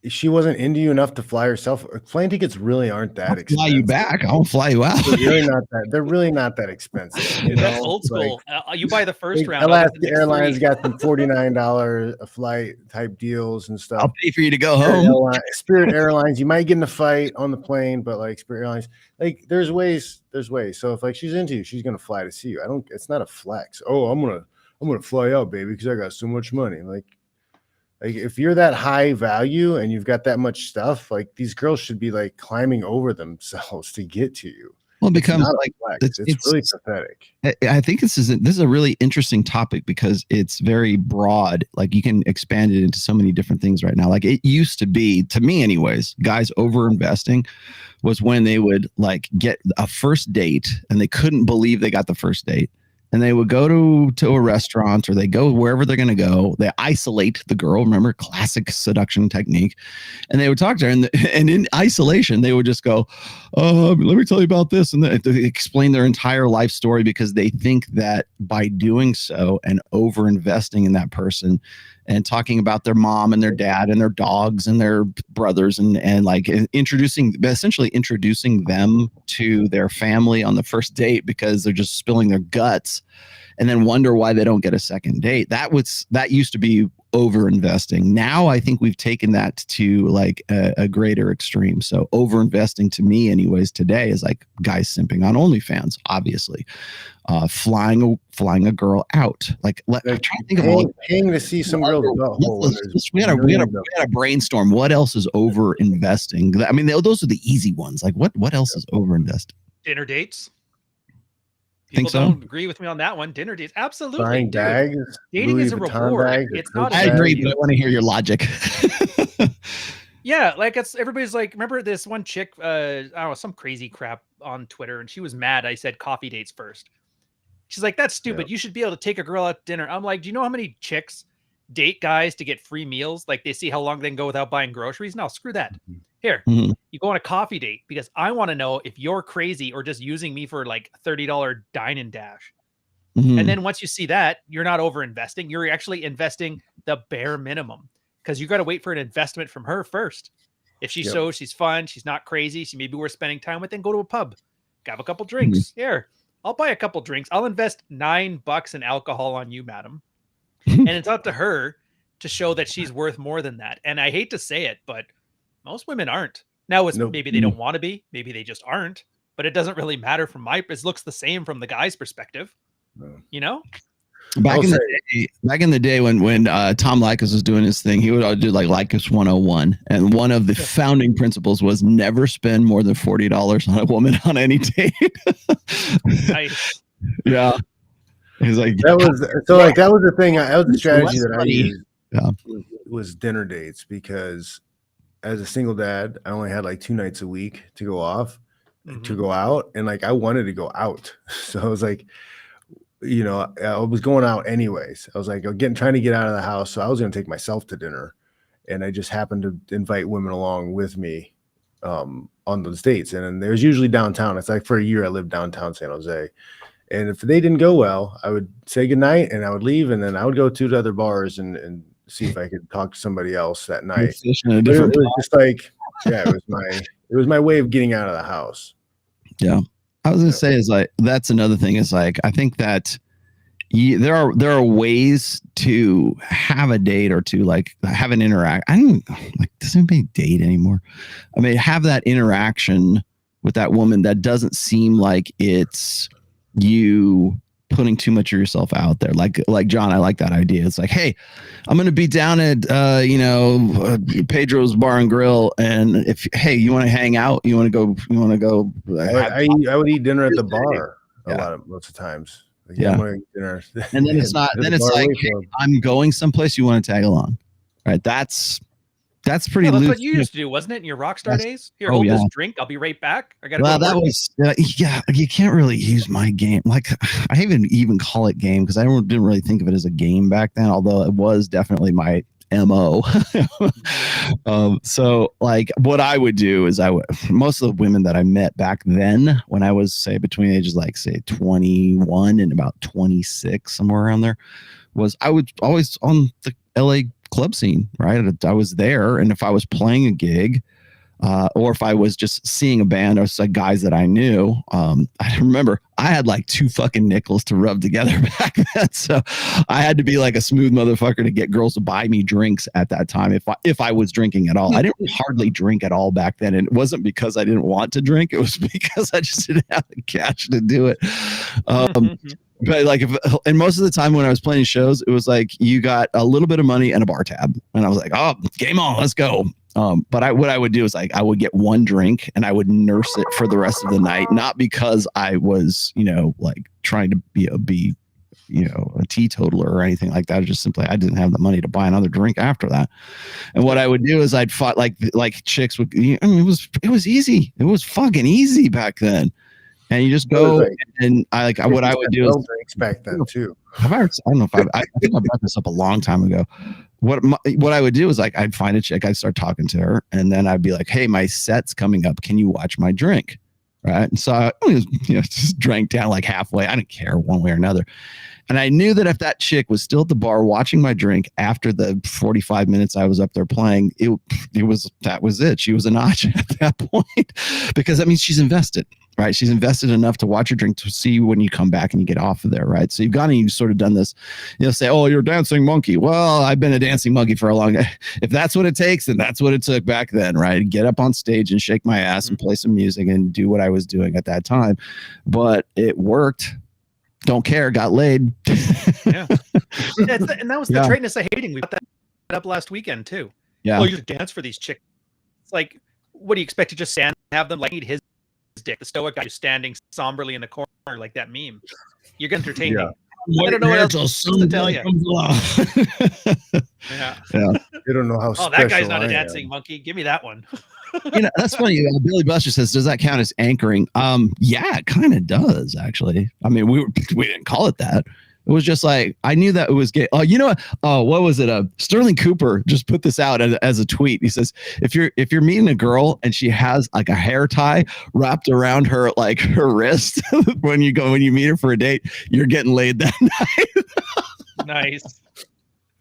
she wasn't into you enough to fly herself. Plane tickets really aren't that expensive. Fly you back. I won't fly you out. They're really not that expensive. Dude, that's old school. Like, you buy the first round. Alaska Airlines got some $49 a flight type deals and stuff. I'll pay for you to go home. Spirit Airlines, you might get in a fight on the plane, but like Spirit Airlines, like there's ways. So if like she's into you, she's gonna fly to see you. It's not a flex. Oh, I'm gonna fly out, baby, because I got so much money. Like if you're that high value and you've got that much stuff, like these girls should be like climbing over themselves to get to you. Well, it becomes not a like flex. It's really pathetic. I think this is a really interesting topic because it's very broad. Like you can expand it into so many different things right now. Like it used to be, to me anyways, guys over investing was when they would like get a first date and they couldn't believe they got the first date. And they would go to a restaurant or they go wherever they're going to go. They isolate the girl. Remember, classic seduction technique. And they would talk to her. And in isolation, they would just go, let me tell you about this. And they explain their entire life story because they think that by doing so and over investing in that person and talking about their mom and their dad and their dogs and their brothers and like essentially introducing them to their family on the first date because they're just spilling their guts and then wonder why they don't get a second date. That used to be over investing. Now I think we've taken that to like a greater extreme. So over investing to me anyways today is like guys simping on OnlyFans, obviously. Flying a girl out. Like I'm trying to think of paying to see some girl. We had a brainstorm. What else is over investing? I mean, those are the easy ones. Like what else is over investing? Dinner dates. Think so? Don't agree with me on that one. Dinner dates, absolutely. Buying bags, dating Louis is a Vuitton reward. bags, It's not. I agree, but I want to hear your logic. Yeah, like everybody's like, remember this one chick? I don't know, some crazy crap on Twitter, and she was mad. I said coffee dates first. She's like, that's stupid. You should be able to take a girl out to dinner. I'm like, do you know how many chicks date guys to get free meals? Like they see how long they can go without buying groceries. No, screw that. Here, you go on a coffee date because I want to know if you're crazy or just using me for like $30 dine and dash. And then once you see that, you're not over investing. You're actually investing the bare minimum because you got to wait for an investment from her first. If she shows she's fun, she's not crazy, she maybe we're spending time with, then go to a pub, have a couple drinks. Here, I'll buy a couple drinks. I'll invest $9 in alcohol on you, madam. And it's up to her to show that she's worth more than that. And I hate to say it, but most women aren't. Now, maybe they don't want to be. Maybe they just aren't. But it doesn't really matter from it looks the same from the guy's perspective. You know? Back in the day when Tom Likas was doing his thing, he would do like Likas 101. And one of the founding principles was never spend more than $40 on a woman on any date. Nice. Yeah. He's like, that was the thing. That was the strategy that I used. Was dinner dates because as a single dad, I only had like 2 nights a week to go off, to go out, and like I wanted to go out, so I was like, I was going out anyways. I was like, trying to get out of the house, so I was going to take myself to dinner, and I just happened to invite women along with me on those dates, and then there's usually downtown. It's like for a year I lived downtown San Jose. And if they didn't go well, I would say goodnight and I would leave. And then I would go to the other bars and see if I could talk to somebody else that night. It was just like, it was my way of getting out of the house. Yeah. I was going to say is like, that's another thing is like, I think that there are ways to have a date or to like have an interact. I don't like, does anybody date anymore? I mean, have that interaction with that woman that doesn't seem like it's you putting too much of yourself out there. Like John, I like that idea. It's like, hey, I'm going to be down at, Pedro's Bar and Grill. And you want to hang out, you want to go. I would eat dinner at the bar lots of times. Like, I'm going to eat dinner. And then it's not, then it's like, hey, I'm going someplace, you want to tag along. Right. That's pretty loose. That's what you used to do, wasn't it? In your rockstar days? Here, hold this drink. I'll be right back. I got to go. That was, you can't really use my game. Like, I even call it game because I didn't really think of it as a game back then, although it was definitely my MO. So, like, what I would do is most of the women that I met back then, when I was, say, between ages, like, say, 21 and about 26, somewhere around there, was I would always on the LA club scene, right? I was there, and if I was playing a gig, or if I was just seeing a band, I was like guys that I knew. I remember I had like 2 fucking nickels to rub together back then, so I had to be like a smooth motherfucker to get girls to buy me drinks at that time. If I was drinking at all, I didn't hardly drink at all back then, and it wasn't because I didn't want to drink; it was because I just didn't have the cash to do it. But like, and most of the time when I was playing shows, it was like you got a little bit of money and a bar tab, and I was like, "Oh, game on, let's go." But what I would do is like I would get one drink and I would nurse it for the rest of the night, not because I was, like trying to be a teetotaler or anything like that. Just simply I didn't have the money to buy another drink after that. And what I would do is I'd fight like chicks would. I mean, it was easy. It was fucking easy back then. And you just go and what I would do is drinks back then too. I don't know if I think I brought this up a long time ago. What I would do is like I'd find a chick, I'd start talking to her, and then I'd be like, "Hey, my set's coming up. Can you watch my drink?" Right? And so I just drank down like halfway. I didn't care one way or another. And I knew that if that chick was still at the bar watching my drink after the 45 minutes I was up there playing, that was it. She was a notch at that point, because that means she's invested, right? She's invested enough to watch your drink to see when you come back and you get off of there, right? So you've gone and you've sort of done this, say, "Oh, you're a dancing monkey." Well, I've been a dancing monkey for a long time. If that's what it takes, then that's what it took back then, right? Get up on stage and shake my ass and play some music and do what I was doing at that time. But it worked. Don't care, got laid. Yeah. And that was the traitness of hating. We put that up last weekend too. Yeah. Oh, you dance for these chicks. It's like, what do you expect to just stand and have them like eat his dick? The stoic guy just standing somberly in the corner like that meme. You're gonna entertain me. I don't know what else to tell you. Yeah. You don't know how Oh, that guy's not a dancing monkey. Give me that one. That's funny. Billy Buster says, "Does that count as anchoring?" Yeah, it kind of does, actually. I mean, we didn't call it that. It was just like I knew that it was gay. Oh, you know what? Oh, what was it? Sterling Cooper just put this out as a tweet. He says, if you're meeting a girl and she has like a hair tie wrapped around her like her wrist when you meet her for a date, you're getting laid that night. Nice.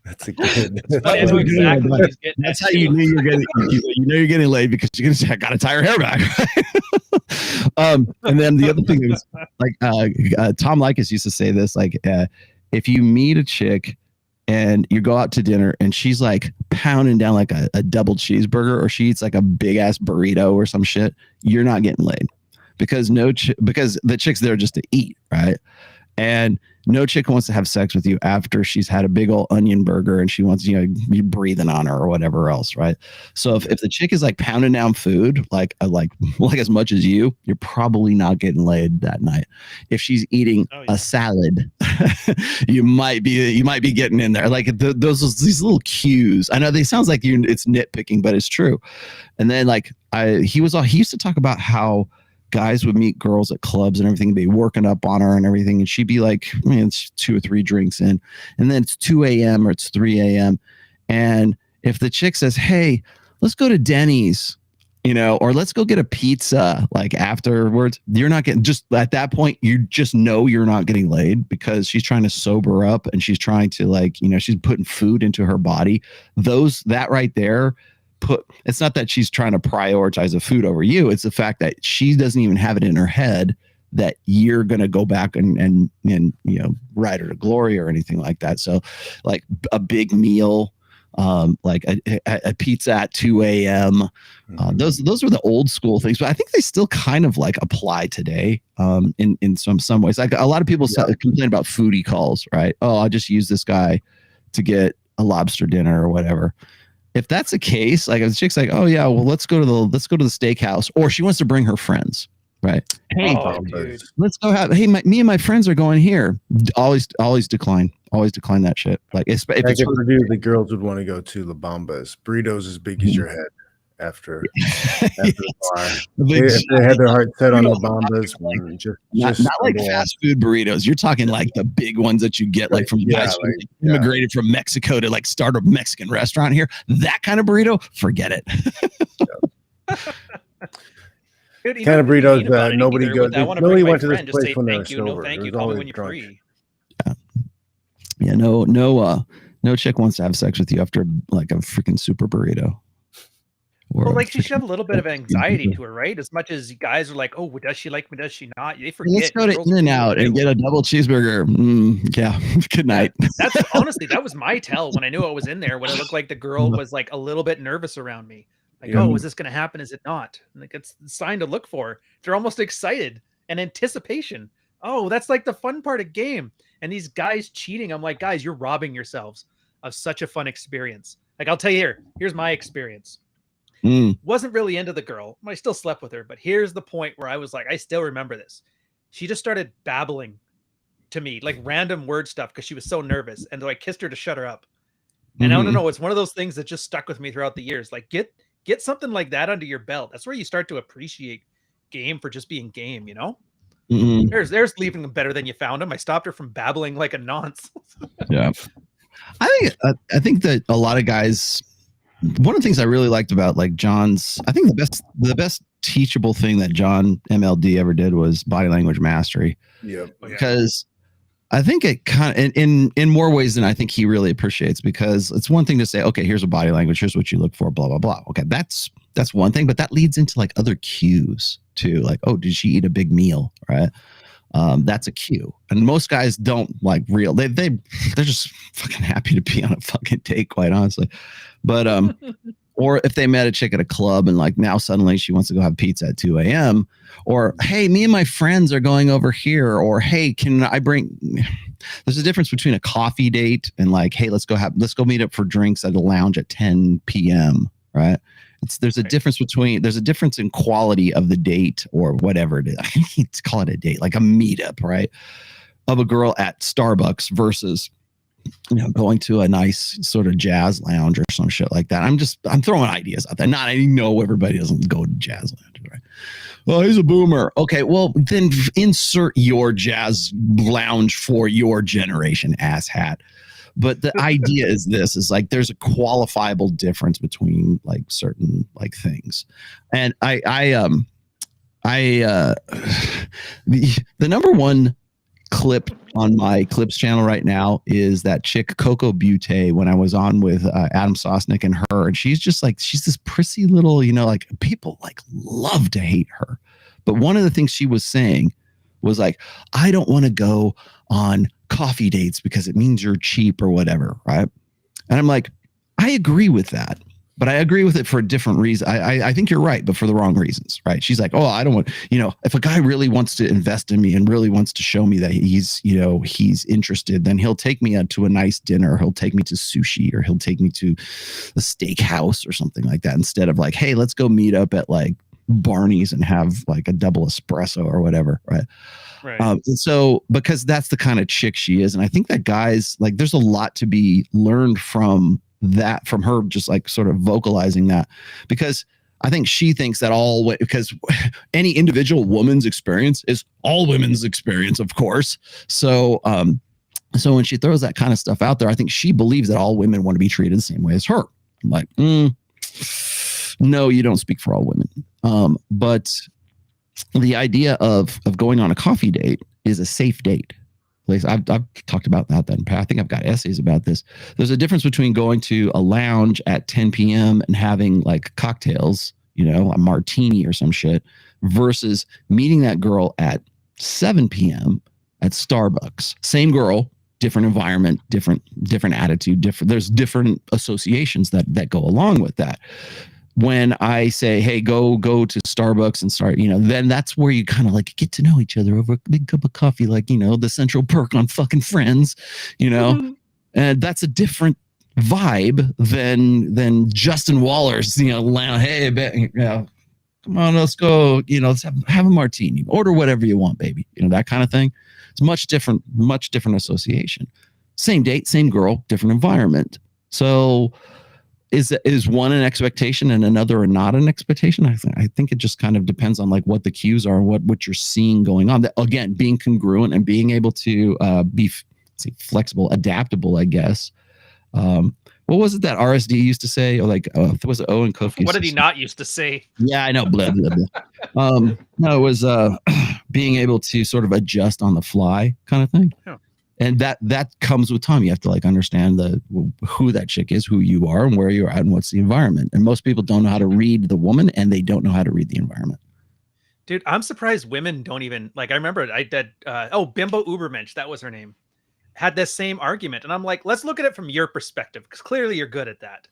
That's a good. That's how you knew you're getting. You're getting laid because you're gonna gotta tie her hair back. And then the other thing is like Tom Likas used to say this, like if you meet a chick and you go out to dinner and she's like pounding down like a double cheeseburger, or she eats like a big ass burrito or some shit, you're not getting laid, because because the chick's there just to eat, right? And no chick wants to have sex with you after she's had a big old onion burger and she wants, you breathing on her or whatever else, right? So if the chick is like pounding down food, like as much as you're probably not getting laid that night. If she's eating a salad, you might be getting in there. Like these little cues. I know they sounds like it's nitpicking, but it's true. And then like he used to talk about how guys would meet girls at clubs and everything, be working up on her and everything, and she'd be like, it's 2 or 3 drinks in, and then it's 2 a.m. or it's 3 a.m. And if the chick says, "Hey, let's go to Denny's," or "Let's go get a pizza," like afterwards, you're not getting, just at that point, you just know you're not getting laid, because she's trying to sober up and she's trying to like, she's putting food into her body. That right there, it's not that she's trying to prioritize the food over you. It's the fact that she doesn't even have it in her head that you're going to go back and ride her to glory or anything like that. So like a big meal, like a pizza at 2 a.m. Those were the old school things, but I think they still kind of like apply today in some ways. Like a lot of people complain about foodie calls, right? Oh, I'll just use this guy to get a lobster dinner or whatever. If that's the case, like if the chick's like, "Oh yeah, well let's go to the steakhouse," or she wants to bring her friends, right? "Hey, let's go have. Hey, me and my friends are going here." Always decline. Always decline that shit. Like if it's the girls would want to go to La Bamba's, burritos as big as your head. After the bar, if they had their heart set on La Bamba's, not like fast food burritos. You're talking like the big ones that you get like from guys who immigrated from Mexico to like start a Mexican restaurant here. That kind of burrito, forget it. Dude, kind of burritos that nobody goes. Nobody went to this place when they're sober. No, thank you. Call me when you're free. Yeah. No chick wants to have sex with you after like a freaking super burrito. Well, like she should have a little bit of anxiety to her, right? As much as guys are like, "Oh, does she like me? Does she not?" They forget. Let's go to In-N-Out and get a double cheeseburger. Yeah. Good night. That's honestly, that was my tell when I knew I was in there. When it looked like the girl was like a little bit nervous around me. Like, "Oh, is this going to happen? Is it not?" And like, it's a sign to look for. They're almost excited and anticipation. Oh, that's like the fun part of game. And these guys cheating, I'm like, guys, you're robbing yourselves of such a fun experience. Like, I'll tell you here's my experience. Wasn't really into the girl. I still slept with her, but here's the point where I was like, I still remember this. She just started babbling to me, like random word stuff, because she was so nervous. And so I kissed her to shut her up. And I don't know, it's one of those things that just stuck with me throughout the years. Like get something like that under your belt. That's where you start to appreciate game for just being game, you know? There's leaving them better than you found them. I stopped her from babbling like a nonce. Yeah. I think that a lot of guys, one of the things I really liked about like John's, I think the best teachable thing that John MLD ever did was body language mastery. Yeah. Because I think it kind of in more ways than I think he really appreciates, because it's one thing to say, okay, here's a body language, here's what you look for, blah, blah, blah. Okay, that's one thing, but that leads into like other cues too. Like, oh, did she eat a big meal? Right. That's a cue. And most guys don't like real, they're just fucking happy to be on a fucking date, quite honestly. But or if they met a chick at a club and like now suddenly she wants to go have pizza at 2 a.m. Or, hey, me and my friends are going over here. Or, hey, can I bring... There's a difference between a coffee date and like, hey, let's go meet up for drinks at a lounge at 10 p.m. Right? There's a difference in quality of the date or whatever it is. I hate to call it a date, like a meetup, right? Of a girl at Starbucks versus, you know, going to a nice sort of jazz lounge or some shit like that. I'm throwing ideas out there. Not, I know everybody doesn't go to jazz lounges, right? Well, he's a boomer. Okay, well, then insert your jazz lounge for your generation, asshat. But the idea is this, is like, there's a qualifiable difference between like certain like things. And the number one clip on my clips channel right now is that chick Coco Butte, when I was on with Adam Sosnick and her, and she's this prissy little, you know, like people like love to hate her. But one of the things she was saying was like, I don't want to go on coffee dates because it means you're cheap or whatever, right? And I'm like, I agree with that, but I agree with it for a different reason. I think you're right, but for the wrong reasons, right? She's like, oh, I don't want, you know, if a guy really wants to invest in me and really wants to show me that he's, you know, he's interested, then he'll take me out to a nice dinner. He'll take me to sushi, or he'll take me to a steakhouse or something like that, instead of like, hey, let's go meet up at like Barney's and have like a double espresso or whatever, right? Right. So because that's the kind of chick she is, and I think that guys, like, there's a lot to be learned from that, from her just like sort of vocalizing that, because I think she thinks that because any individual woman's experience is all women's experience, of course. So so when she throws that kind of stuff out there, I think she believes that all women want to be treated the same way as her. I'm like, no, you don't speak for all women. But the idea of going on a coffee date is a safe date. I've talked about that. I think I've got essays about this. There's a difference between going to a lounge at 10 p.m. and having like cocktails, you know, a martini or some shit, versus meeting that girl at 7 p.m. at Starbucks. Same girl, different environment, different attitude, there's different associations that go along with that. When I say, hey, go to Starbucks and start, you know, then that's where you kind of like get to know each other over a big cup of coffee, like, you know, the Central Perk on fucking Friends, you know, and that's a different vibe than Justin Waller's, you know, hey, you know, come on, let's go, you know, let's have a martini, order whatever you want, baby, you know, that kind of thing. It's much different association. Same date, same girl, different environment. So is one an expectation and another not an expectation? I think it just kind of depends on like what the cues are and what you're seeing going on. That, again, being congruent and being able to be flexible, adaptable, I guess. What was it that RSD used to say? Or like, was it Owen Kofi? What did he not used to say? Yeah, I know. Blah, blah, blah. No, it was being able to sort of adjust on the fly kind of thing. Yeah. And that comes with time. You have to like understand who that chick is, who you are, and where you're at, and what's the environment. And most people don't know how to read the woman, and they don't know how to read the environment. Dude, I'm surprised women don't even like. I remember I did. Bimbo Ubermensch, that was her name, had this same argument, and I'm like, let's look at it from your perspective, because clearly you're good at that.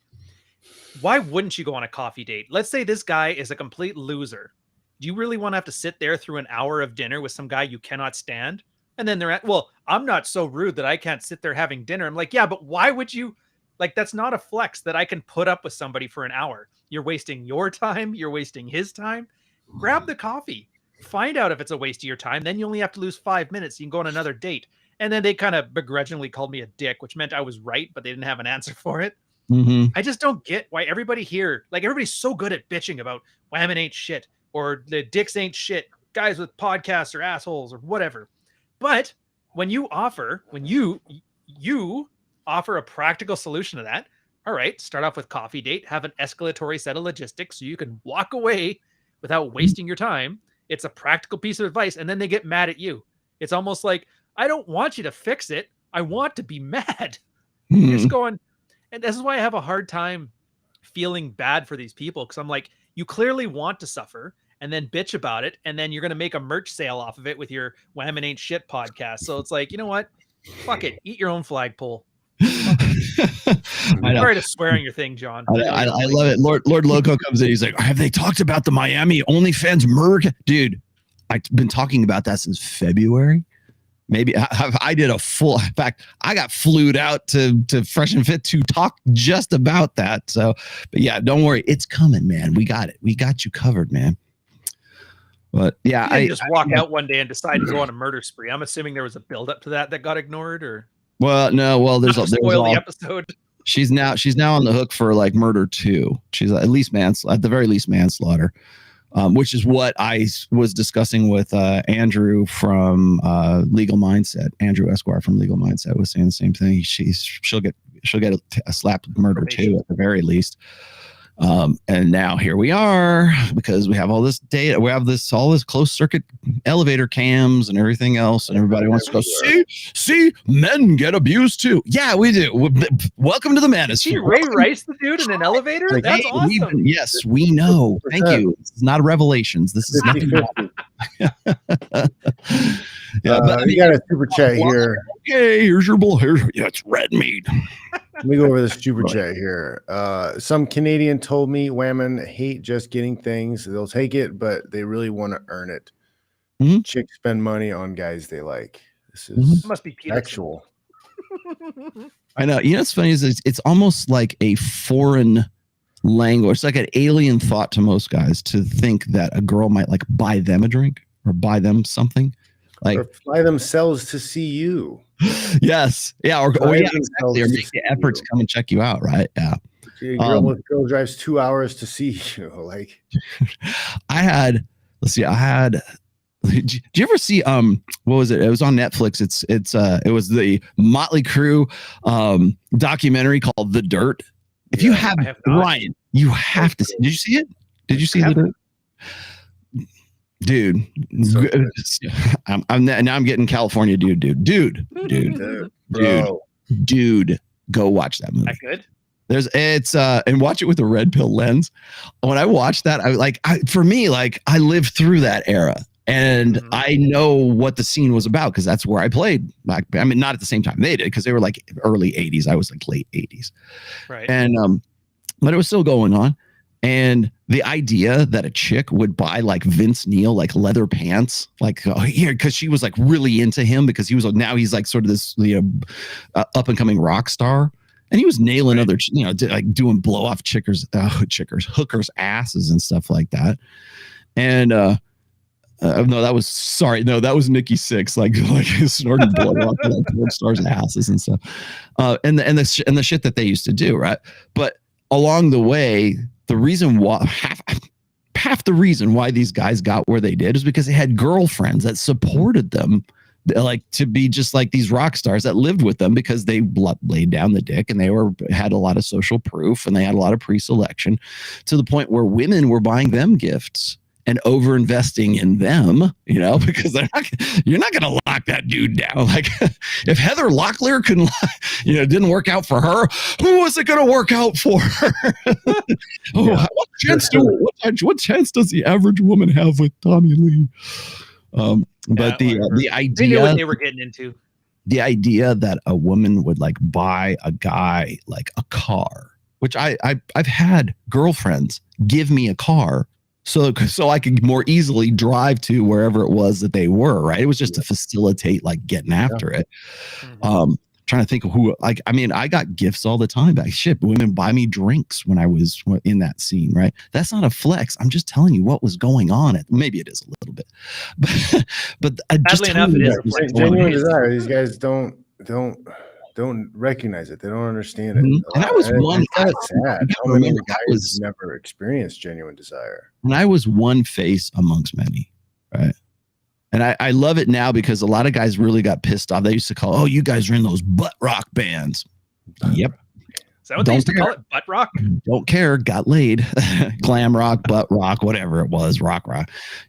Why wouldn't you go on a coffee date? Let's say this guy is a complete loser. Do you really want to have to sit there through an hour of dinner with some guy you cannot stand? And then they're at, well, I'm not so rude that I can't sit there having dinner. I'm like, yeah, but why would you? Like, that's not a flex that I can put up with somebody for an hour. You're wasting your time. You're wasting his time. Grab the coffee. Find out if it's a waste of your time. Then you only have to lose 5 minutes. You can go on another date. And then they kind of begrudgingly called me a dick, which meant I was right, but they didn't have an answer for it. Mm-hmm. I just don't get why everybody here, like everybody's so good at bitching about women ain't shit or the dicks ain't shit. Guys with podcasts are assholes or whatever. But when you offer a practical solution to that, all right, start off with coffee date, have an escalatory set of logistics so you can walk away without wasting your time. It's a practical piece of advice, and then they get mad at you. It's almost like, I don't want you to fix it. I want to be mad. You're just going, and this is why I have a hard time feeling bad for these people, because I'm like, you clearly want to suffer and then bitch about it, and then you're going to make a merch sale off of it with your Wham and Ain't Shit podcast. So it's like, you know what? Fuck it. Eat your own flagpole. I'm sorry to swear on your thing, John. I love it. Lord Loco comes in. He's like, have they talked about the Miami OnlyFans merch? Dude, I've been talking about that since February. Maybe I did a full, in fact, I got flued out to Fresh and Fit to talk just about that. So, but yeah, don't worry. It's coming, man. We got it. We got you covered, man. But yeah, I just walk out one day and decide to go on a murder spree. I'm assuming there was a build up to that got ignored, or there's spoil the episode. She's now on the hook for like murder 2. She's at the very least manslaughter, which is what I was discussing with Andrew from Legal Mindset. Andrew Esquire from Legal Mindset was saying the same thing. She'll get a slap murder 2 at the very least. And now here we are, because we have all this data. We have all this closed circuit elevator cams and everything else. And everybody wants to go, see, men get abused too. Yeah, we do. Welcome to the manosphere. See Ray Rice, the dude in an elevator? Like, that's awesome. Yes, we know. Thank you. This is not a revelations. This is nothing. Yeah, but you got a super chat here. Okay, here's your bull. It's red meat. Let me go over the super chat here. Some Canadian told me women hate just getting things. They'll take it, but they really want to earn it. Mm-hmm. Chicks spend money on guys they like. This is must be actual. I know. You know what's funny is it's almost like a foreign language. It's like an alien thought to most guys to think that a girl might like buy them a drink or buy them something. Like, or fly themselves to see you. Yes. Yeah. Or make the effort to come and check you out. Right. Yeah. Girl drives 2 hours to see you. Like, did you ever see what was it? It was on Netflix. It was the Motley Crue documentary called The Dirt. If you have Ryan, you have to see. Did you see it? Did you see The Dirt? Dude, so I'm getting California dude, go watch that movie. That good? And watch it with a red pill lens. When I watched that, I lived through that era, and I know what the scene was about because that's where I played. Like, I mean, not at the same time they did, because they were like early 80s. I was like late 80s, right? And but it was still going on. And the idea that a chick would buy like Vince Neil, like leather pants, like because she was like really into him, because he's like sort of this up and coming rock star, and he was nailing other, like doing blow off hookers asses and stuff like that. And that was Nikki Sixx, like snorting blow off like porn stars' asses and stuff, and the shit that they used to do, right? But along the way, the reason why half the reason why these guys got where they did is because they had girlfriends that supported them, like to be just like these rock stars that lived with them, because they laid down the dick and they had a lot of social proof and they had a lot of pre-selection, to the point where women were buying them gifts and over investing in them, because you're not going to lock that dude down. Like, if Heather Locklear didn't work out for her, who was it going to work out for her? What chance does the average woman have with Tommy Lee? But the idea, they knew what they were getting into. The idea that a woman would like buy a guy like a car, which I've had girlfriends give me a car so I could more easily drive to wherever it was that they were, right? It was just to facilitate like getting after it. trying to think of who, like, I mean, I got gifts all the time. Like, shit, women buy me drinks when I was in that scene, right? That's not a flex. I'm just telling you what was going on. Maybe it is a little bit, but Sadly enough, it is a flex. Genuine desire. These guys don't recognize it. They don't understand it. And I was It's kind of sad. How many guys was never experienced genuine desire? And I was one face amongst many, right? And I love it now because a lot of guys really got pissed off. They used to call, oh, you guys are in those butt rock bands. Yep. Is that what they used to call it? Butt rock? Don't care. Got laid. Glam rock, butt rock, whatever it was. Rock.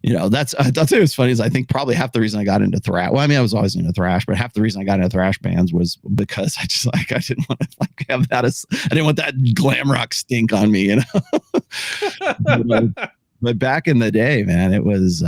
You know, I'll tell you what's funny is I think probably half the reason I got into thrash. Well, I mean, I was always into thrash, but half the reason I got into thrash bands was because I just I didn't want to have that. I didn't want that glam rock stink on me, you know. but back in the day, man, it was.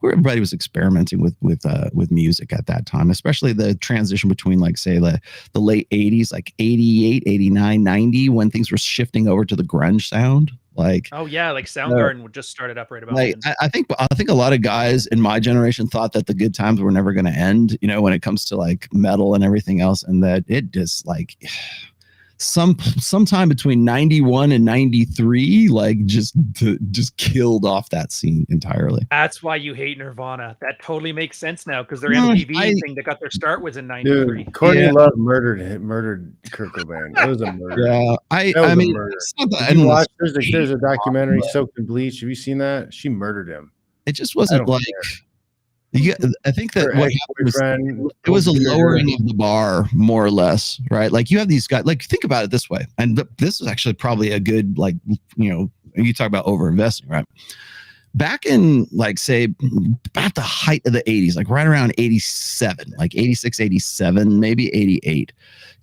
Everybody was experimenting with music at that time, especially the transition between, like, say, the late 80s, like 88, 89, 90, when things were shifting over to the grunge sound. Like, oh yeah, like Soundgarden would just started up right about like then. I think a lot of guys in my generation thought that the good times were never going to end, you know, when it comes to like metal and everything else, and that it just like sometime between 91 and 93, like just killed off that scene entirely. That's why you hate Nirvana. That totally makes sense now, because their MTV thing that got their start was in 93. Dude, Courtney Love murdered Kurt Cobain. It was a murder. Yeah, I mean, there's a documentary, Soaked in Bleach. Have you seen that? She murdered him. It just wasn't like. I think that what happened was it was a lowering of the bar, more or less, right? Like, you have these guys, like, think about it this way. And this is actually probably a good, like, you know, you talk about overinvesting, right? Back in, like, say, about the height of the 80s, like right around 87, like 86, 87, maybe 88,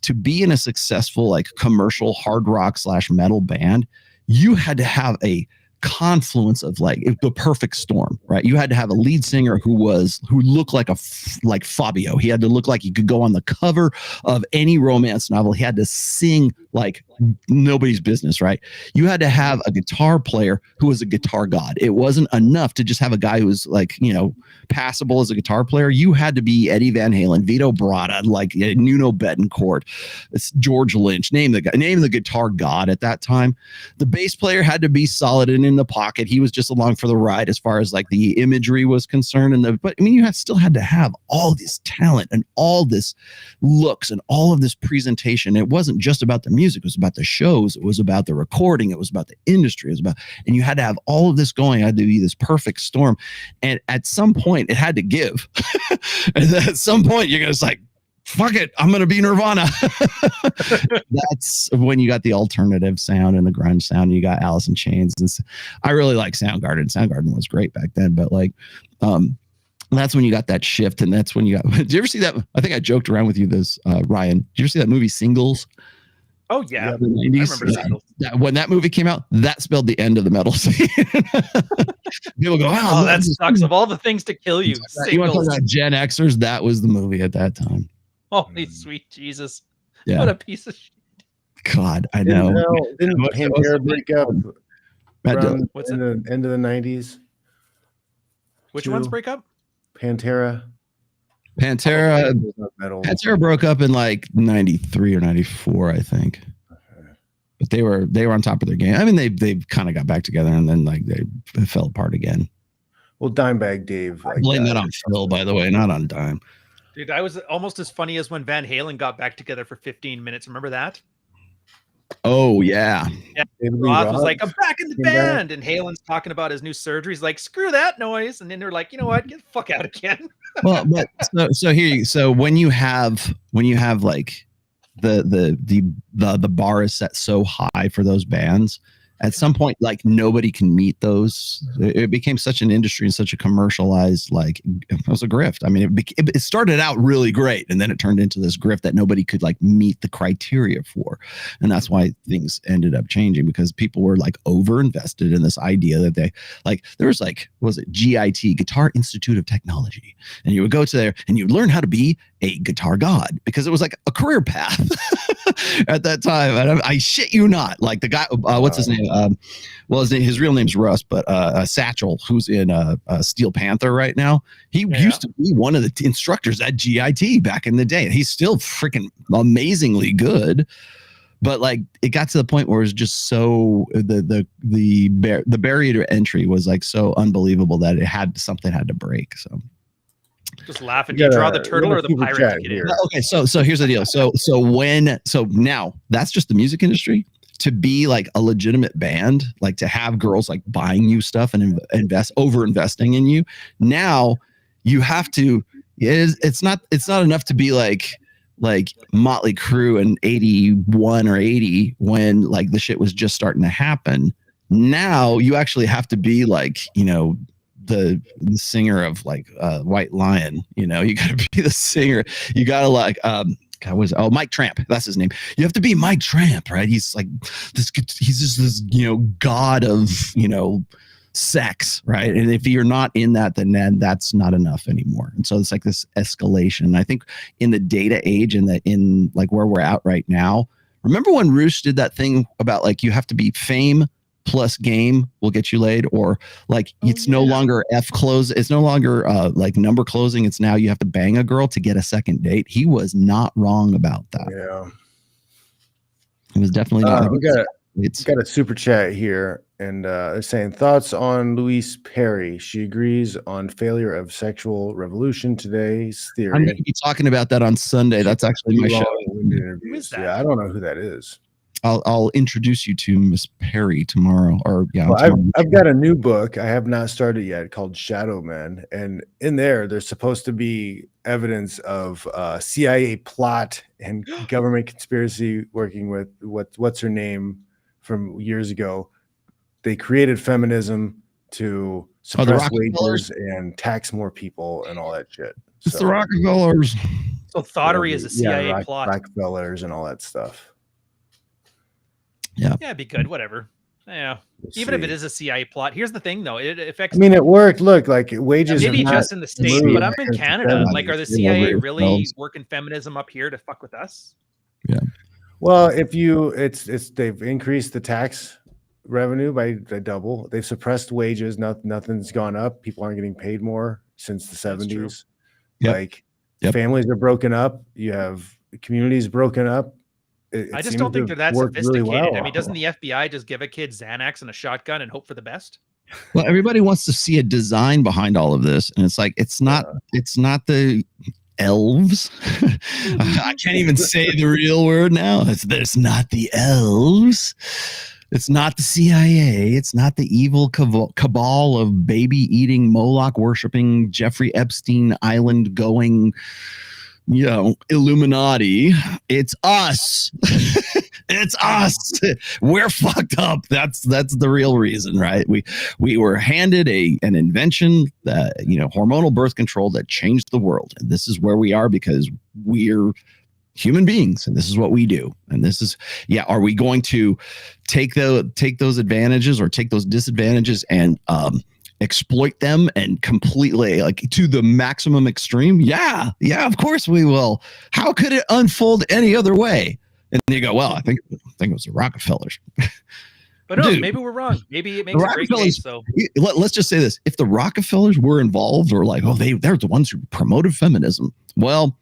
to be in a successful, like, commercial hard rock / metal band, you had to have a confluence of like the perfect storm, right? You had to have a lead singer who looked like like Fabio. He had to look like he could go on the cover of any romance novel. He had to sing like nobody's business, right? You had to have a guitar player who was a guitar god. It wasn't enough to just have a guy who was like, you know, passable as a guitar player. You had to be Eddie Van Halen, Vito Bratta, like Nuno Bettencourt, it's George Lynch, name the guitar god at that time. The bass player had to be solid and in the pocket. He was just along for the ride as far as like the imagery was concerned. But I mean, you still had to have all this talent and all this looks and all of this presentation. It wasn't just about the music. It was about the shows. It was about the recording. It was about the industry. And you had to have all of this going. It had to be this perfect storm. And at some point it had to give. And at some point you're just like, fuck it, I'm going to be Nirvana. That's when you got the alternative sound and the grunge sound. You got Alice in Chains. I really like Soundgarden. Soundgarden was great back then, but like, that's when you got that shift. And that's when you got, did you ever see that? I think I joked around with you this, Ryan. Did you ever see that movie Singles? Oh yeah. The 90s? I remember Singles. When that movie came out, that spelled the end of the metal scene. People go, oh, that sucks. Of all the things to kill you. You want to talk about Gen Xers? That was the movie at that time. Holy sweet Jesus. Yeah. What a piece of shit. God, I know. Didn't Pantera break up what's in the end of the 90s? Which ones break up? Pantera broke up in like 93 or 94, I think. But they were on top of their game. I mean, they kind of got back together and then like they fell apart again. Well, Dimebag Dave. I blame that on Phil, by the way, not on Dime. Dude, I was almost as funny as when Van Halen got back together for 15 minutes. Remember that? Oh, yeah. Roth was like, I'm back in the band. And Halen's talking about his new surgery. He's like, screw that noise. And then they're like, you know what? Get the fuck out again. Well, but so when you have like the bar is set so high for those bands, at some point, like nobody can meet those. It became such an industry and such a commercialized, like it was a grift. I mean, it started out really great, and then it turned into this grift that nobody could like meet the criteria for, and that's why things ended up changing because people were like over invested in this idea that they like. There was like, what was it GIT, Guitar Institute of Technology, and you would go to there and you would learn how to be a guitar god because it was like a career path at that time. And I shit you not. Like the guy, what's his name? Well, his real name's Russ, but Satchel, who's in Steel Panther right now, he used to be one of the instructors at GIT back in the day. And he's still freaking amazingly good. But like it got to the point where it was just so the barrier to entry was like so unbelievable that something had to break. So just laughing. Do you draw the turtle or the pirate to get in? Okay, so here's the deal. So now that's just the music industry. To be like a legitimate band, like to have girls like buying you stuff and over investing in you. Now you have to. It's not enough to be like Motley Crue in 81 or 80 when like the shit was just starting to happen. Now you actually have to be like, you know, the singer of like White Lion. You know, you got to be the singer. You got to like Mike Tramp. That's his name. You have to be Mike Tramp, right? He's like this. He's just this, you know, god of, you know, sex, right? And if you're not in that, then that's not enough anymore. And so it's like this escalation. I think in the data age and in like where we're at right now. Remember when Roosh did that thing about like you have to be fame plus game will get you laid, or like no longer it's no longer like number closing, it's now you have to bang a girl to get a second date. He was not wrong about that. Yeah, it was definitely not. It's got a super chat here, and they're saying thoughts on Louise Perry. She agrees on failure of sexual revolution today's theory. I'm going to be talking about that on Sunday. That's actually my show. Who is that? Yeah, I don't know who that is. I'll introduce you to Miss Perry tomorrow. I've got a new book I have not started yet called Shadow Men, and in there's supposed to be evidence of CIA plot and government conspiracy working with what's her name from years ago. They created feminism to suppress wages and tax more people and all that shit. It's the Rockefellers. So thoughtery is a CIA plot. Rockefellers and all that stuff. Yeah, it'd be good. Whatever. Yeah, even if it is a CIA plot. Here's the thing, though. It affects. I mean, it worked. Look, like wages. Maybe just in the States, but up in Canada, like, are the CIA really working feminism up here to fuck with us? Yeah. Well, if they've increased the tax revenue by double. They've suppressed wages. Nothing's gone up. People aren't getting paid more since the 70s. Like families are broken up. You have communities broken up. I just don't think they're that sophisticated. Really well. I mean, doesn't the FBI just give a kid Xanax and a shotgun and hope for the best? Well, everybody wants to see a design behind all of this, and it's like it's not the elves. I can't even say the real word now. It's not the elves. It's not the CIA. It's not the evil cabal of baby-eating, Moloch-worshipping, Jeffrey Epstein Island-going, you know, Illuminati. It's us. It's us. We're fucked up. That's the real reason, right? We were handed an invention that, you know, hormonal birth control that changed the world. And this is where we are because we're human beings and this is what we do. And this is, are we going to take those advantages or take those disadvantages and exploit them and completely like to the maximum extreme? Yeah, of course we will. How could it unfold any other way? And they go, well, I think it was the Rockefellers. But no, maybe we're wrong. Maybe it makes a great case. So let's just say this: if the Rockefellers were involved, or like, they're the ones who promoted feminism. Well,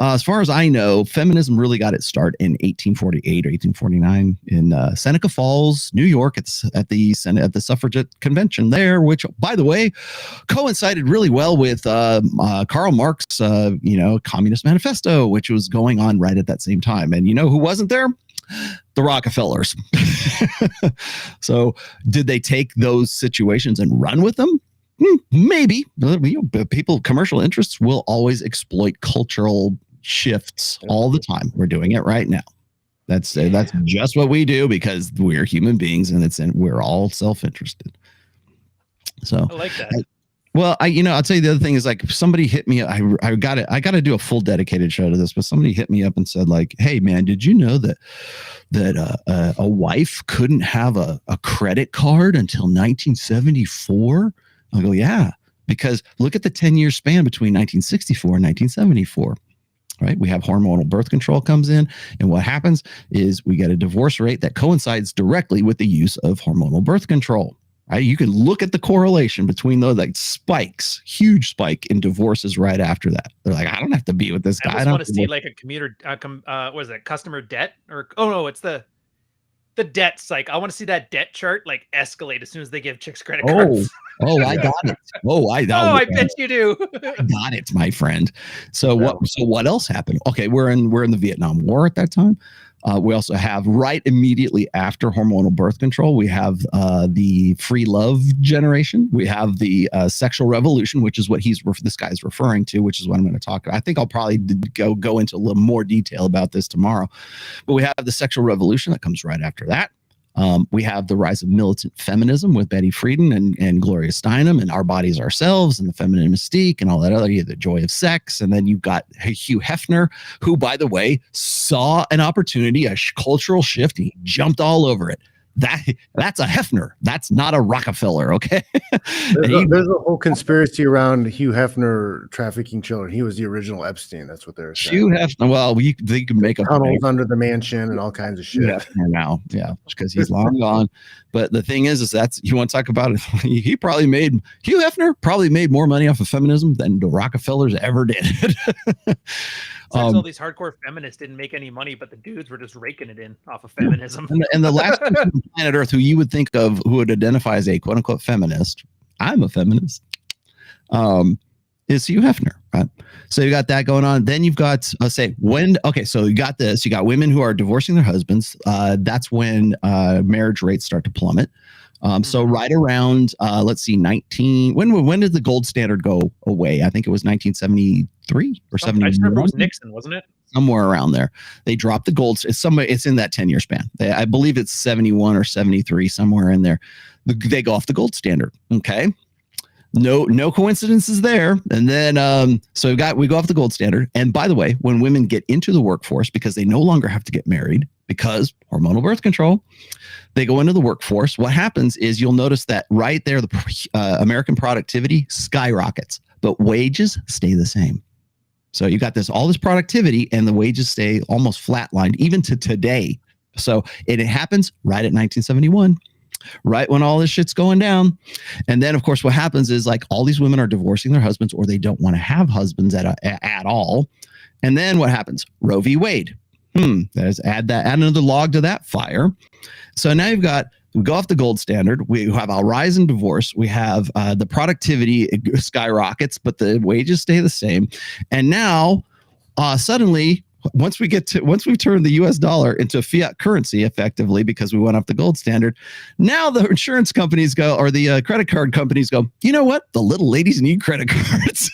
as far as I know, feminism really got its start in 1848 or 1849 in Seneca Falls, New York. It's at the suffragette convention there, which, by the way, coincided really well with Karl Marx, Communist Manifesto, which was going on right at that same time. And you know who wasn't there? The Rockefellers. So did they take those situations and run with them? Maybe. People, commercial interests will always exploit cultural shifts all the time. We're doing it right now. That's just what we do because we're human beings and we're all self-interested. So I like that. I'll tell you the other thing is, like, somebody hit me. I got to do a full dedicated show to this, but somebody hit me up and said, like, hey man, did you know that a wife couldn't have a credit card until 1974? I go, yeah, because look at the 10-year span between 1964 and 1974. right? We have hormonal birth control comes in, and what happens is we get a divorce rate that coincides directly with the use of hormonal birth control. Right? You can look at the correlation between those, like spikes, huge spike in divorces right after that. They're like, I don't have to be with this guy. I almost want to see like a commuter, what is it, customer debt? Or, oh no, it's the debt cycle. I want to see that debt chart like escalate as soon as they give chicks credit cards. I got it. I bet you do. I got it, my friend. So what else happened? Okay, we're in the Vietnam War at that time. We also have right immediately after hormonal birth control, we have the free love generation. We have the sexual revolution, which is what this guy's referring to, which is what I'm going to talk about. I think I'll probably go into a little more detail about this tomorrow. But we have the sexual revolution that comes right after that. We have the rise of militant feminism with Betty Friedan and Gloria Steinem and Our Bodies Ourselves and the feminine mystique and all that other, the joy of sex. And then you've got Hugh Hefner, who, by the way, saw an opportunity, a cultural shift. He jumped all over it. That's a Hefner. That's not a Rockefeller. Okay. There's a whole conspiracy around Hugh Hefner trafficking children. He was the original Epstein. That's what they're saying. Hugh Hefner. Well, they could make tunnels under the mansion and all kinds of shit. Hefner now, yeah, because he's long gone. But the thing is that's, you want to talk about it? Hugh Hefner probably made more money off of feminism than the Rockefellers ever did. All these hardcore feminists didn't make any money, but the dudes were just raking it in off of feminism. And the last person on planet Earth who you would think of who would identify as a quote unquote feminist, I'm a feminist, is Hugh Hefner, right? So you got that going on. Then you've got, so you got this, you got women who are divorcing their husbands. That's when marriage rates start to plummet. So right around, let's see, when did the gold standard go away? I think it was 1973 or 71. I just remember it was Nixon, wasn't it? Somewhere around there. They dropped the gold. It's in that 10-year span. I believe it's 71 or 73, somewhere in there. They go off the gold standard. Okay. No coincidences there. And then, so we go off the gold standard. And by the way, when women get into the workforce, because they no longer have to get married because hormonal birth control, they go into the workforce. What happens is you'll notice that right there, the American productivity skyrockets, but wages stay the same. So you got all this productivity and the wages stay almost flatlined even to today. So it happens right at 1971. Right when all this shit's going down. And then, of course, what happens is like all these women are divorcing their husbands or they don't want to have husbands at all. And then what happens? Roe v. Wade. Add another log to that fire. So now we go off the gold standard. We have a rise in divorce. We have the productivity skyrockets, but the wages stay the same. And now suddenly, once we turn the US dollar into fiat currency effectively because we went off the gold standard, now the insurance companies go, or the credit card companies go, you know what? The little ladies need credit cards.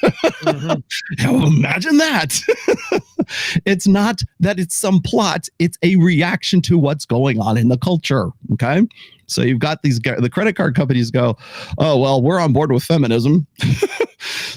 Imagine that. It's not that it's some plot. It's a reaction to what's going on in the culture. Okay. So you've got the credit card companies go, oh, well, we're on board with feminism.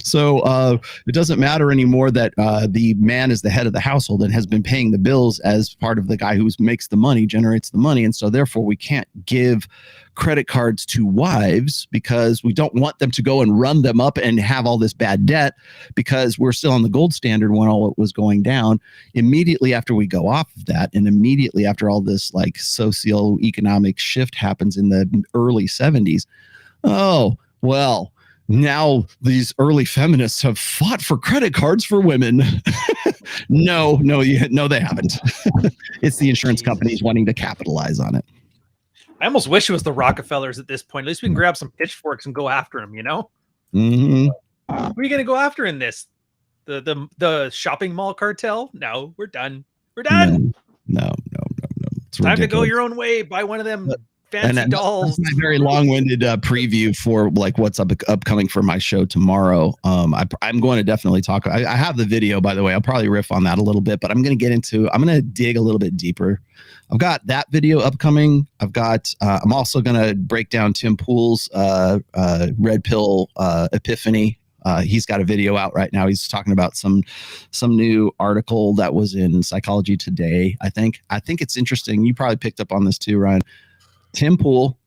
So it doesn't matter anymore that the man is the head of the household and has been paying the bills as part of the guy who makes the money, generates the money. And so therefore we can't give credit cards to wives because we don't want them to go and run them up and have all this bad debt because we're still on the gold standard when all it was going down. Immediately after we go off of that and immediately after all this like socioeconomic shift happens in the early 70s, oh, well, now these early feminists have fought for credit cards for women. No, they haven't. It's the insurance companies wanting to capitalize on it. I almost wish it was the Rockefellers at this point. At least we can grab some pitchforks and go after them, you know? Mm-hmm. Who are you going to go after in this? The shopping mall cartel? No, we're done. We're done. No. It's time to go your own way. Buy one of them fancy dolls. That's my very long-winded preview for like what's upcoming for my show tomorrow. I'm going to definitely talk. I have the video, by the way. I'll probably riff on that a little bit, but I'm going to dig a little bit deeper. I've got that video upcoming. I'm also going to break down Tim Pool's red pill epiphany. He's got a video out right now. He's talking about some new article that was in Psychology Today. I think it's interesting. You probably picked up on this too, Ryan. Tim Pool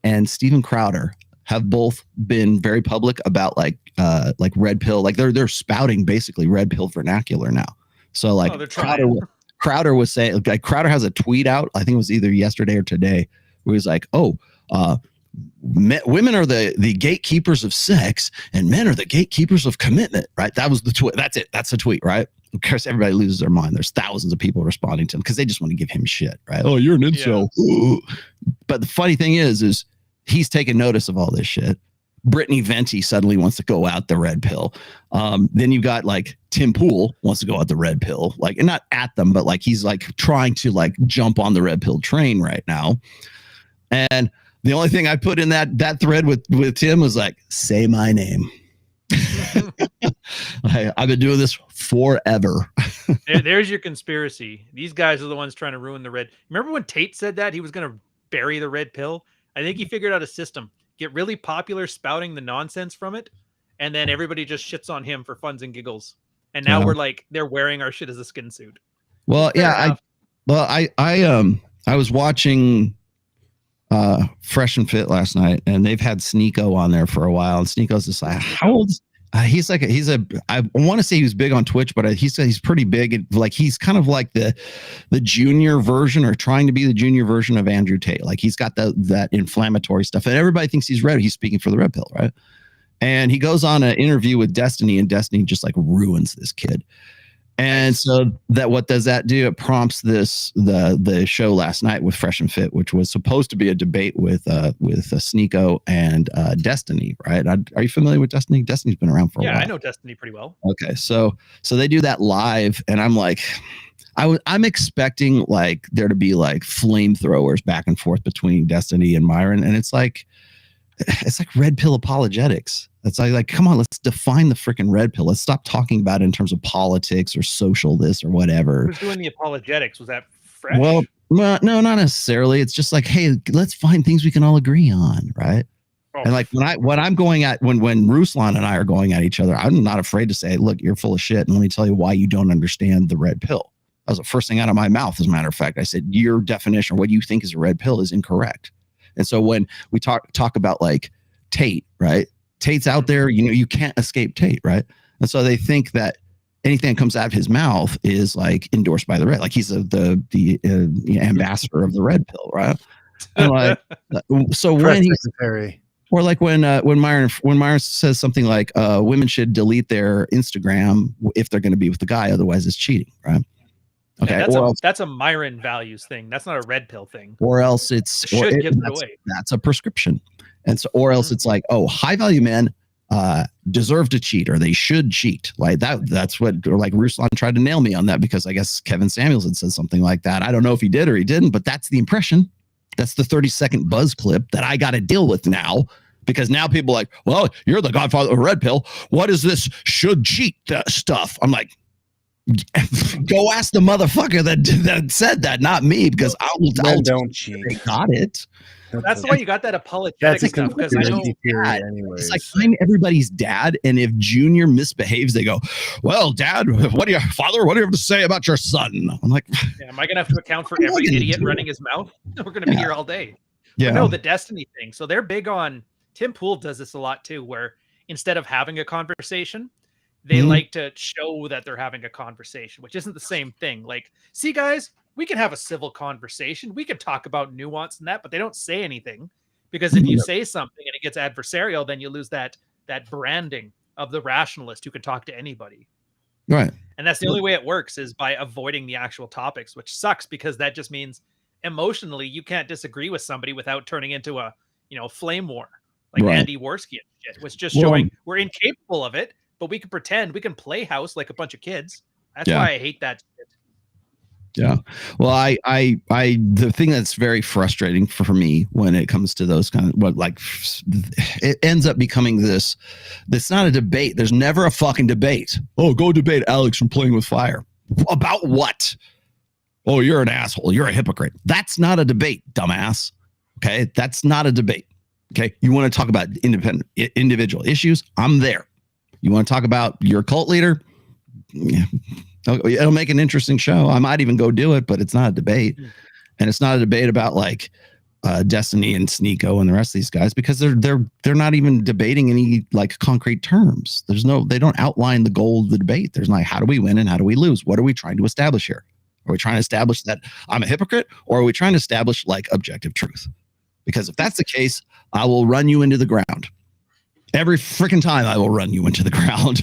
and Steven Crowder have both been very public about like red pill. Like they're spouting basically red pill vernacular now. So like they're trying. Crowder was saying, like, Crowder has a tweet out, I think it was either yesterday or today, where he's like, women are the gatekeepers of sex and men are the gatekeepers of commitment, right? That was the tweet. That's it. That's the tweet, right? Of course, everybody loses their mind. There's thousands of people responding to him because they just want to give him shit, right? Oh, you're an incel. Yeah. But the funny thing is he's taking notice of all this shit. Brittany Venti suddenly wants to go out the red pill. Then you've got like Tim Pool wants to go out the red pill, like, and not at them, but like he's like trying to like jump on the red pill train right now. And the only thing I put in that thread with Tim was like, say my name. I've been doing this forever. There's your conspiracy. These guys are the ones trying to ruin the red. Remember when Tate said that he was going to bury the red pill? I think he figured out a system. Get really popular spouting the nonsense from it, and then everybody just shits on him for funs and giggles. And now we're like, they're wearing our shit as a skin suit. Well, yeah, I was watching Fresh and Fit last night, and they've had Sneeko on there for a while, and Sneeko's just like, how old? I want to say he was big on Twitch, but he said he's pretty big. Like he's kind of like the junior version, or trying to be the junior version of Andrew Tate. Like he's got that inflammatory stuff, and everybody thinks he's red. He's speaking for the red pill, right? And he goes on an interview with Destiny, and Destiny just like ruins this kid. And so what does that do? It prompts the show last night with Fresh and Fit, which was supposed to be a debate with Sneeko and Destiny, right? Are you familiar with Destiny? Destiny's been around for a while. Yeah, I know Destiny pretty well. Okay, so they do that live, and I'm like, I'm expecting like there to be like flamethrowers back and forth between Destiny and Myron, and it's like red pill apologetics. It's like, come on, let's define the freaking red pill. Let's stop talking about it in terms of politics or social this or whatever. Who's doing the apologetics? Was that Fresh? Well, no, not necessarily. It's just like, hey, let's find things we can all agree on, right? Oh. And like when Ruslan and I are going at each other, I'm not afraid to say, look, you're full of shit, and let me tell you why you don't understand the red pill. That was the first thing out of my mouth, as a matter of fact. I said, your definition, what you think is a red pill, is incorrect. And so when we talk about like Tate, right? Tate's out there, you can't escape Tate, right? And so they think that anything that comes out of his mouth is like endorsed by the red, like he's the ambassador of the red pill, right? And like, so when he's or like when Myron says something like women should delete their Instagram if they're going to be with the guy, otherwise it's cheating, right? Okay, yeah, that's a Myron values thing. That's not a red pill thing. Or else that's a prescription. And so, or else it's like, oh, high value men deserve to cheat, or they should cheat. Like that's what, or like Ruslan tried to nail me on that, because I guess Kevin Samuels had said something like that. I don't know if he did or he didn't, but that's the impression. That's the 30-second buzz clip that I got to deal with now, because now people are like, well, you're the godfather of red pill. What is this should cheat stuff? I'm like, go ask the motherfucker that said that, not me, because I'll don't cheat. They got it. That's why you got that apologetic stuff, because I know it's like, I'm everybody's dad, and if Junior misbehaves, they go, well, Dad, what do you have to say about your son? I'm like, yeah, am I gonna have to account for every idiot running his mouth? We're gonna be here all day. Yeah. But no, the Destiny thing. So they're big on, Tim Pool does this a lot too, where instead of having a conversation, they like to show that they're having a conversation, which isn't the same thing. Like, see, guys, we can have a civil conversation. We can talk about nuance and that, but they don't say anything, because if you say something and it gets adversarial, then you lose that branding of the rationalist who can talk to anybody. Right. And that's the only way it works, is by avoiding the actual topics, which sucks, because that just means emotionally you can't disagree with somebody without turning into a flame war, like Andy Worski and shit, was just showing we're incapable of it, but we can pretend, we can play house like a bunch of kids. That's why I hate that shit. Yeah. Well, I the thing that's very frustrating for me when it comes to those kind of it ends up becoming this. That's not a debate. There's never a fucking debate. Oh, go debate Alex from Playing with Fire. About what? Oh, you're an asshole. You're a hypocrite. That's not a debate, dumbass. Okay. That's not a debate. Okay. You want to talk about individual issues? I'm there. You want to talk about your cult leader? Yeah. It'll make an interesting show. I might even go do it, but it's not a debate. And it's not a debate about like Destiny and Sneeko and the rest of these guys, because they're not even debating any like concrete terms. They don't outline the goal of the debate. There's not how do we win and how do we lose? What are we trying to establish here? Are we trying to establish that I'm a hypocrite, or are we trying to establish like objective truth? Because if that's the case, I will run you into the ground. Every freaking time I will run you into the ground.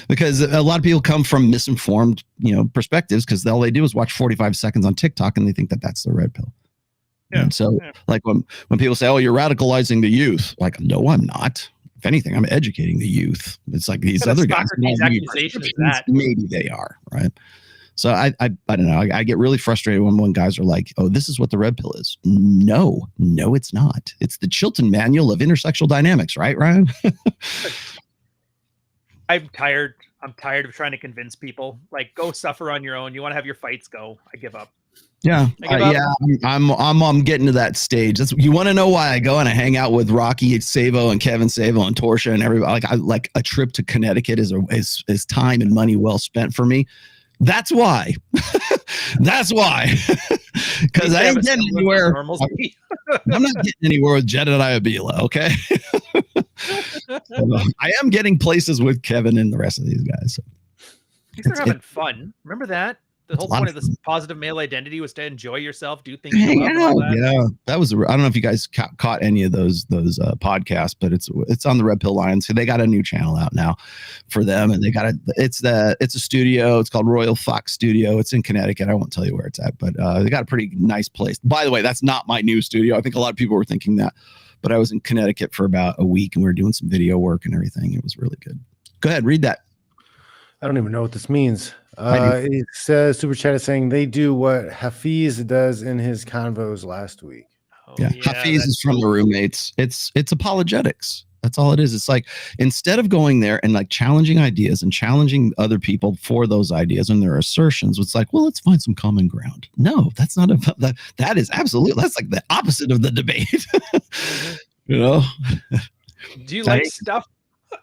Because a lot of people come from misinformed, perspectives, because all they do is watch 45 seconds on TikTok and they think that that's the red pill. Yeah. And so like when people say, oh, you're radicalizing the youth, like, no, I'm not. If anything, I'm educating the youth. It's like these other guys. Maybe they are, right? So I don't know. I get really frustrated when guys are like, oh, this is what the red pill is. No, it's not. It's the Chilton Manual of Intersexual Dynamics, right, Ryan? I'm tired of trying to convince people. Like, go suffer on your own. You want to have your fights, go. I give up. Yeah, I'm getting to that stage. You want to know why I go and I hang out with Rocky Savo and Kevin Savo and Torsha and everybody. Like a trip to Connecticut is time and money well spent for me. That's why. That's why. Because I ain't getting anywhere. I'm not getting anywhere with Jedediah Bila, okay? I am getting places with Kevin and the rest of these guys. So. These are having fun. Remember that? The whole point of this positive male identity was to enjoy yourself, do things. Yeah, that was. I don't know if you guys caught any of those podcasts, but it's on the Red Pill Lions. So they got a new channel out now for them, and they got it's a studio. It's called Royal Fox Studio. It's in Connecticut. I won't tell you where it's at, but they got a pretty nice place. By the way, that's not my new studio. I think a lot of people were thinking that, but I was in Connecticut for about a week, and we were doing some video work and everything. It was really good. Go ahead, read that. I don't even know what this means. It says Super Chat is saying they do what Hafiz does in his convos last week. Yeah, Hafiz is from the roommates. It's apologetics. That's all it is. It's like, instead of going there and like challenging ideas and challenging other people for those ideas and their assertions, it's like, well, let's find some common ground. No, that's not that. That is absolutely, that's like the opposite of the debate. You know? Do you like stuff?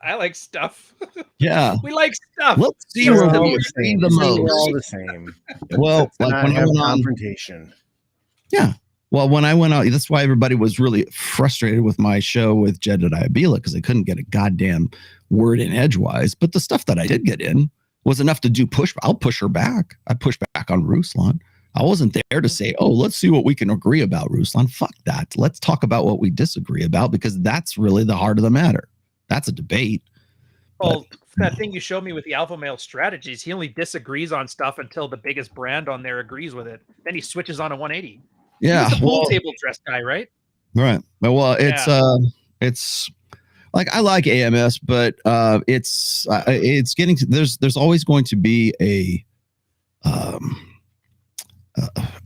I like stuff. Yeah, we like stuff. Let's see where we see the most. We're all the same. Well, like when I went on confrontation. Yeah. Well, when I went out, that's why everybody was really frustrated with my show with Jedediah Bila, because they couldn't get a goddamn word in edgewise. But the stuff that I did get in was enough to do push. I'll push her back. I push back on Ruslan. I wasn't there to say, oh, let's see what we can agree about, Ruslan. Fuck that. Let's talk about what we disagree about, because that's really the heart of the matter. That's a debate. Well, that thing you showed me with the alpha male strategies, he only disagrees on stuff until the biggest brand on there agrees with it. Then he switches on a 180. Yeah. He's the pool table dress guy, right? Right. Well, it's like, I like AMS, but it's getting to, there's always going to be a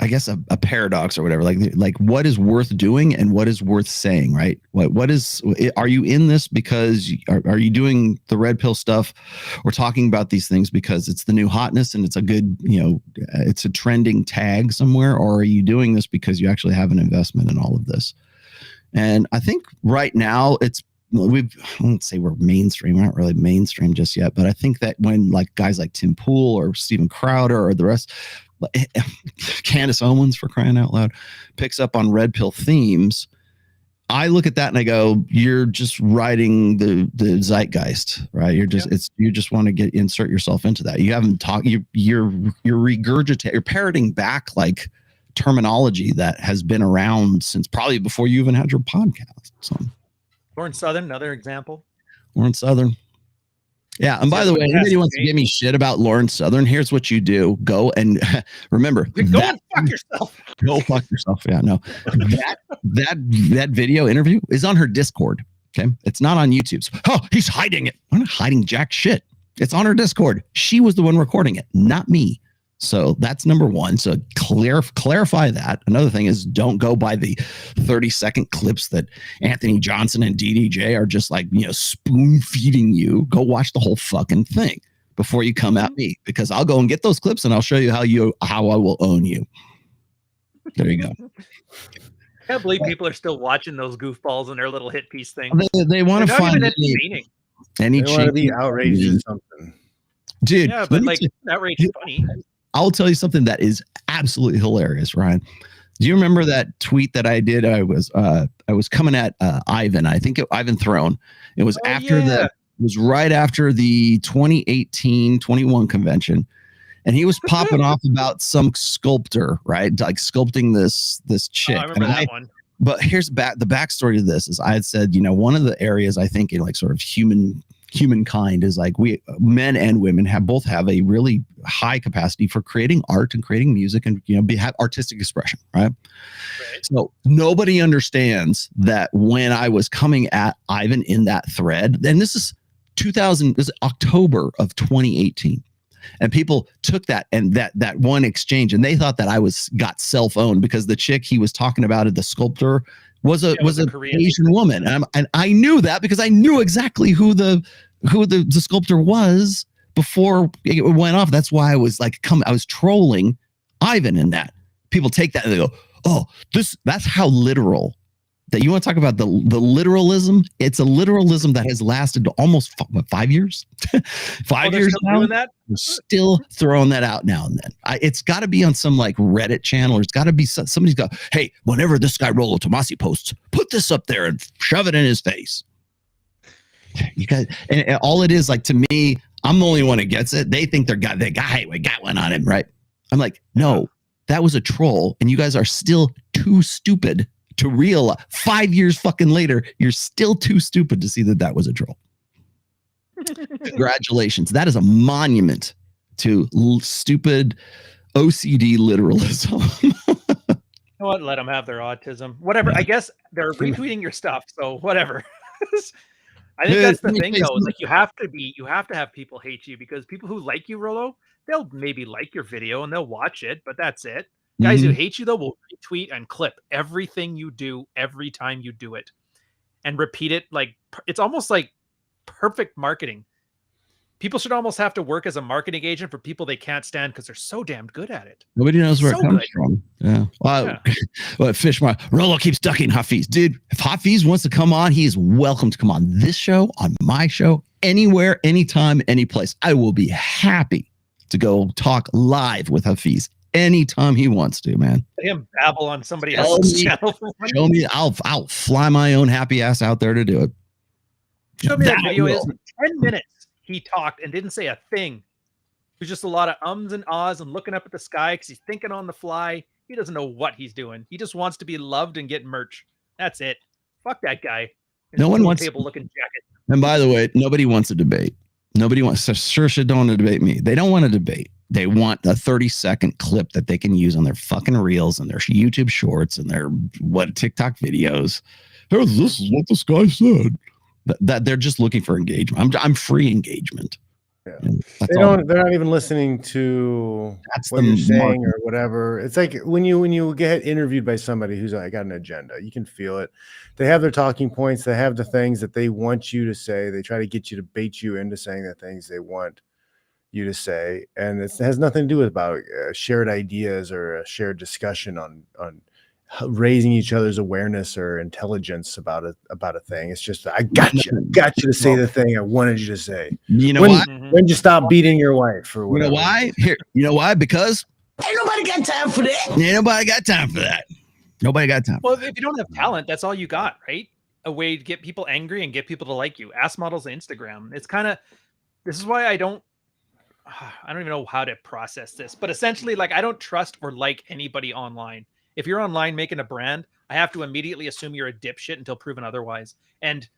I guess a paradox or whatever, like what is worth doing and what is worth saying, right? What is, are you in this because are you doing the red pill stuff or talking about these things because it's the new hotness and it's a good, it's a trending tag somewhere, or are you doing this because you actually have an investment in all of this? And I think right now I won't say we're mainstream. We're not really mainstream just yet, but I think that when like guys like Tim Pool or Steven Crowder or the rest, Candace Owens, for crying out loud, picks up on red pill themes, I look at that and I go, you're just riding the zeitgeist, right? You're just you just want to insert yourself into that. You haven't talked. You're regurgitating. You're parroting back like terminology that has been around since probably before you even had your podcast. So, Lauren Southern, another example. Lauren Southern. Yeah, and by the way, anybody wants to give me shit about Lauren Southern, here's what you do. Go and remember. Go and fuck yourself. Go fuck yourself. Yeah, no. That video interview is on her Discord. Okay. It's not on YouTube. Oh, he's hiding it. I'm not hiding jack shit. It's on her Discord. She was the one recording it, not me. So that's number one. So clarify that. Another thing is, don't go by the 30-second clips that Anthony Johnson and DDJ are just like, spoon feeding you. Go watch the whole fucking thing before you come at me, because I'll go and get those clips and I'll show you how I will own you. There you go. I can't believe people are still watching those goofballs and their little hit piece thing. They want to find any they want to be outraged or something. Dude, yeah, but like outrage is funny. I'll tell you something that is absolutely hilarious, Ryan. Do you remember that tweet that I did? I was coming at Ivan. I think Ivan Throne. It was It was right after the 2018-21 convention, and he was popping off about some sculptor, right? Like sculpting this chick. I remember that one. But here's the backstory to this is I had said, one of the areas I think in like sort of humankind is like we men and women both have a really high capacity for creating art and creating music and have artistic expression, right? So nobody understands that when I was coming at Ivan in that thread, and this is October of 2018. And people took that and that one exchange, and they thought that I got self-owned because the chick he was talking about at the sculptor was a Asian woman, and I knew that because I knew exactly who the sculptor was before it went off. That's why I was like, I was trolling Ivan in that. People take that and they go, "Oh, that's how literal." That you want to talk about the literalism? It's a literalism that has lasted almost 5 years. 5 years now. We're still throwing that out now and then. It's got to be on some like Reddit channel, or it's got to be somebody's got. Hey, whenever this guy Rollo Tomasi posts, put this up there and shove it in his face. You guys, and all it is, like, to me, I'm the only one that gets it. They think we got one on him, right? I'm like, no, that was a troll, and you guys are still too stupid to realize 5 years fucking later, you're still too stupid to see that was a troll. Congratulations. That is a monument to stupid OCD literalism. You know what? Let them have their autism. Whatever. I guess they're retweeting your stuff, so whatever. I think that's the thing, though. Like, you have to have people hate you, because people who like you, Rollo, they'll maybe like your video and they'll watch it, but that's it. Guys who hate you, though, will retweet and clip everything you do every time you do it and repeat it. Like, it's almost like perfect marketing. People should almost have to work as a marketing agent for people they can't stand because they're so damn good at it. Nobody knows where it comes from. Yeah. Well, Fishmark, Rollo keeps ducking Hafiz. Dude, if Hafiz wants to come on, he is welcome to come on this show, on my show, anywhere, anytime, any place. I will be happy to go talk live with Hafiz anytime he wants to, man. Let him babble on somebody else's channel. Show me. I'll fly my own happy ass out there to do it. Show me that video. Is 10 minutes he talked and didn't say a thing. It was just a lot of ums and ahs and looking up at the sky because he's thinking on the fly. He doesn't know what he's doing. He just wants to be loved and get merch. That's it. Fuck that guy. No one wants table looking jacket. And by the way, nobody wants a debate. Nobody wants. Sure shit don't want to debate me. They don't want to debate. They want a 30-second clip that they can use on their fucking reels and their YouTube shorts and their TikTok videos. Hey, this is what this guy said. That they're just looking for engagement. I'm free engagement. Yeah. They're not even listening to what you're saying or whatever. It's like when you get interviewed by somebody who's like, got an agenda, you can feel it. They have their talking points. They have the things that they want you to say. They try to get you to bait you into saying the things they want you to say, and it has nothing to do with about shared ideas or a shared discussion on raising each other's awareness or intelligence about a thing. It's just, I got you to say the thing I wanted you to say. You know why? When you stop beating your wife or whatever. You know why? You know why? Because ain't nobody got time for that. Ain't nobody got time for that. Nobody got time. Well, if you don't have talent, that's all you got, right? A way to get people angry and get people to like you. Ass models on Instagram. It's kind of, this is why I don't even know how to process this, but essentially, like, I don't trust or like anybody online. If you're online making a brand, I have to immediately assume you're a dipshit until proven otherwise. And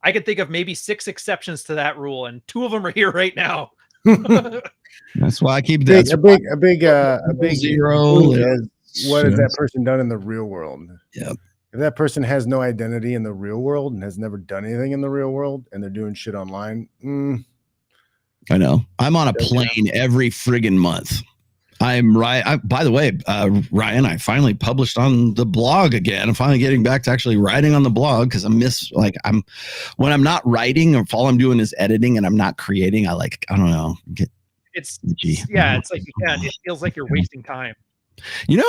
I can think of maybe 6 exceptions to that rule, and 2 of them are here right now. That's why I keep that. A big zero. What has that person done in the real world? Yeah. If that person has no identity in the real world and has never done anything in the real world, and they're doing shit online, I know. I'm on a plane every friggin' month. I'm right. By the way, Ryan, I finally published on the blog again. I'm finally getting back to actually writing on the blog because when I'm not writing, or if all I'm doing is editing and I'm not creating, I don't know. It's like you can't. It feels like you're wasting time. You know,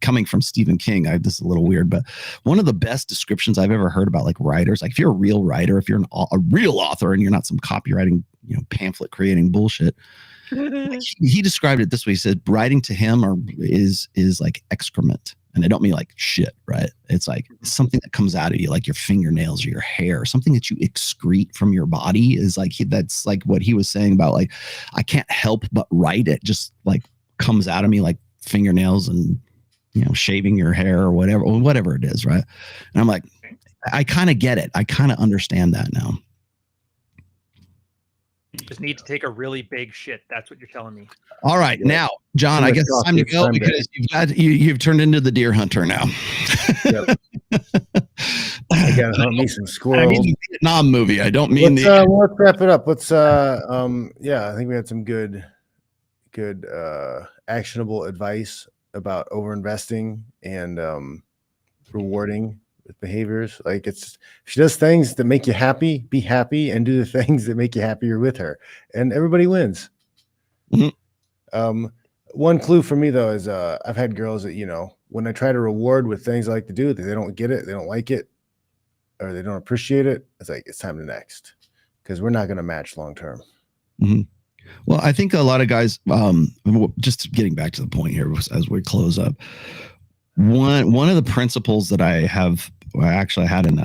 coming from Stephen King, this is a little weird, but one of the best descriptions I've ever heard about like writers, like if you're a real writer, if you're a real author and you're not some copywriting, pamphlet creating bullshit, he described it this way. He said writing to him is like excrement. And I don't mean like shit, right? It's like something that comes out of you, like your fingernails or your hair, something that you excrete from your body is like, that's like what he was saying about like, I can't help but write it, just like comes out of me like fingernails and, you know, shaving your hair or whatever it is, right? And I'm like, I kind of get it. I kind of understand that now. You just need to take a really big shit. That's what you're telling me. All right, now, John, I guess it's time to go because you've turned into the deer hunter now. Yep. I gotta hunt me some squirrels. I mean the Vietnam movie. I don't mean let's wrap it up. Let's I think we had some good actionable advice about overinvesting and rewarding with behaviors. Like if she does things that make you happy, be happy, and do the things that make you happier with her, and everybody wins. Mm-hmm. One clue for me though is I've had girls that, you know, when I try to reward with things I like to do, that they don't get it, they don't like it, or they don't appreciate it. It's like, it's time to next, because we're not going to match long term. Mm-hmm. Well, I think a lot of guys, just getting back to the point here as we close up, one of the principles that I actually had in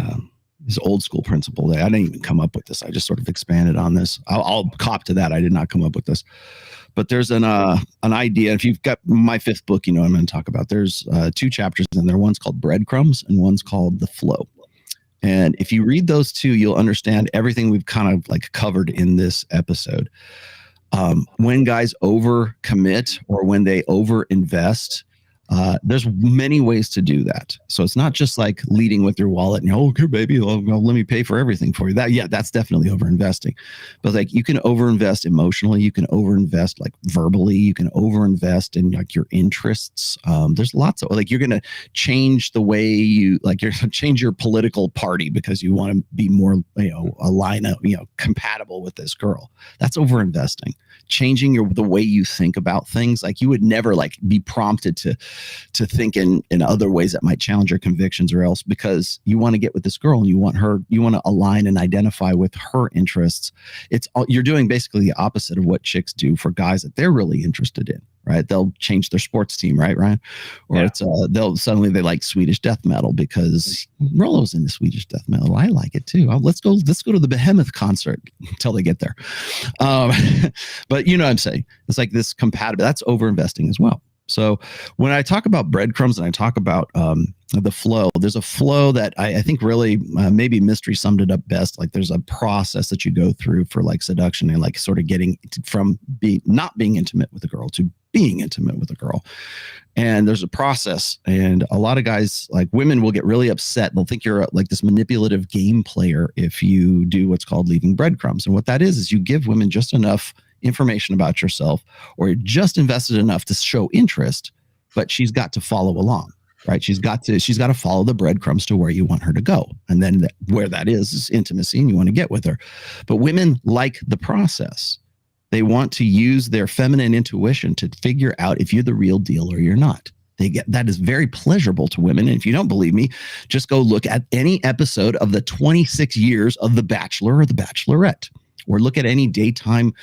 this old school principle that I didn't even come up with this. I just sort of expanded on this. I'll cop to that. I did not come up with this, but there's an idea. If you've got my 5th book, you know what I'm going to talk about. There's 2 chapters in there. One's called Breadcrumbs and one's called The Flow. And if you read those 2, you'll understand everything we've kind of like covered in this episode. When guys overcommit or when they overinvest, there's many ways to do that. So it's not just like leading with your wallet and, oh, okay, baby, well, let me pay for everything for you. That's definitely overinvesting. But like you can overinvest emotionally, you can overinvest like verbally, you can overinvest in like your interests. There's lots of like, you're going to change the way you're going to change your political party because you want to be more, you know, compatible with this girl. That's overinvesting. Changing the way you think about things. Like you would never like be prompted to think in other ways that might challenge your convictions or else, because you want to get with this girl and you want to align and identify with her interests. You're doing basically the opposite of what chicks do for guys that they're really interested in, right? They'll change their sports team, right, Ryan? Or it's they like Swedish death metal because Rollo's into Swedish death metal. I like it too. Let's go to the Behemoth concert until they get there. But you know what I'm saying? It's like this compatible. That's overinvesting as well. So when I talk about breadcrumbs and I talk about the flow, there's a flow that I think really maybe Mystery summed it up best. Like there's a process that you go through for like seduction and like sort of getting from not being intimate with a girl to being intimate with a girl. And there's a process, and a lot of guys, like women, will get really upset. They'll think you're like this manipulative game player if you do what's called leaving breadcrumbs. And what that is you give women just enough information about yourself, or you're just invested enough to show interest, but she's got to follow along, right? She's got to follow the breadcrumbs to where you want her to go. And then where that is intimacy, and you want to get with her. But women like the process. They want to use their feminine intuition to figure out if you're the real deal or you're not. That is very pleasurable to women. And if you don't believe me, just go look at any episode of the 26 years of The Bachelor or The Bachelorette, or look at any daytime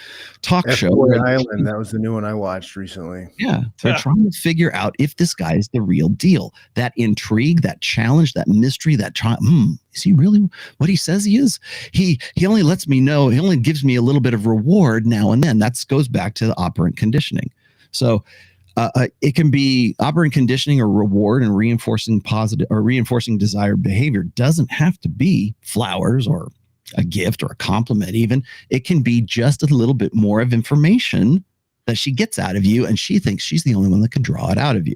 talk show. Island, that was the new one I watched recently. Yeah, they're trying to figure out if this guy is the real deal. That intrigue, that challenge, that mystery, that is he really what he says he is? He only lets me know. He only gives me a little bit of reward now and then. That goes back to the operant conditioning. So it can be operant conditioning or reward and reinforcing positive or reinforcing desired behavior. Doesn't have to be flowers or a gift or a compliment. Even it can be just a little bit more of information that she gets out of you, and she thinks she's the only one that can draw it out of you.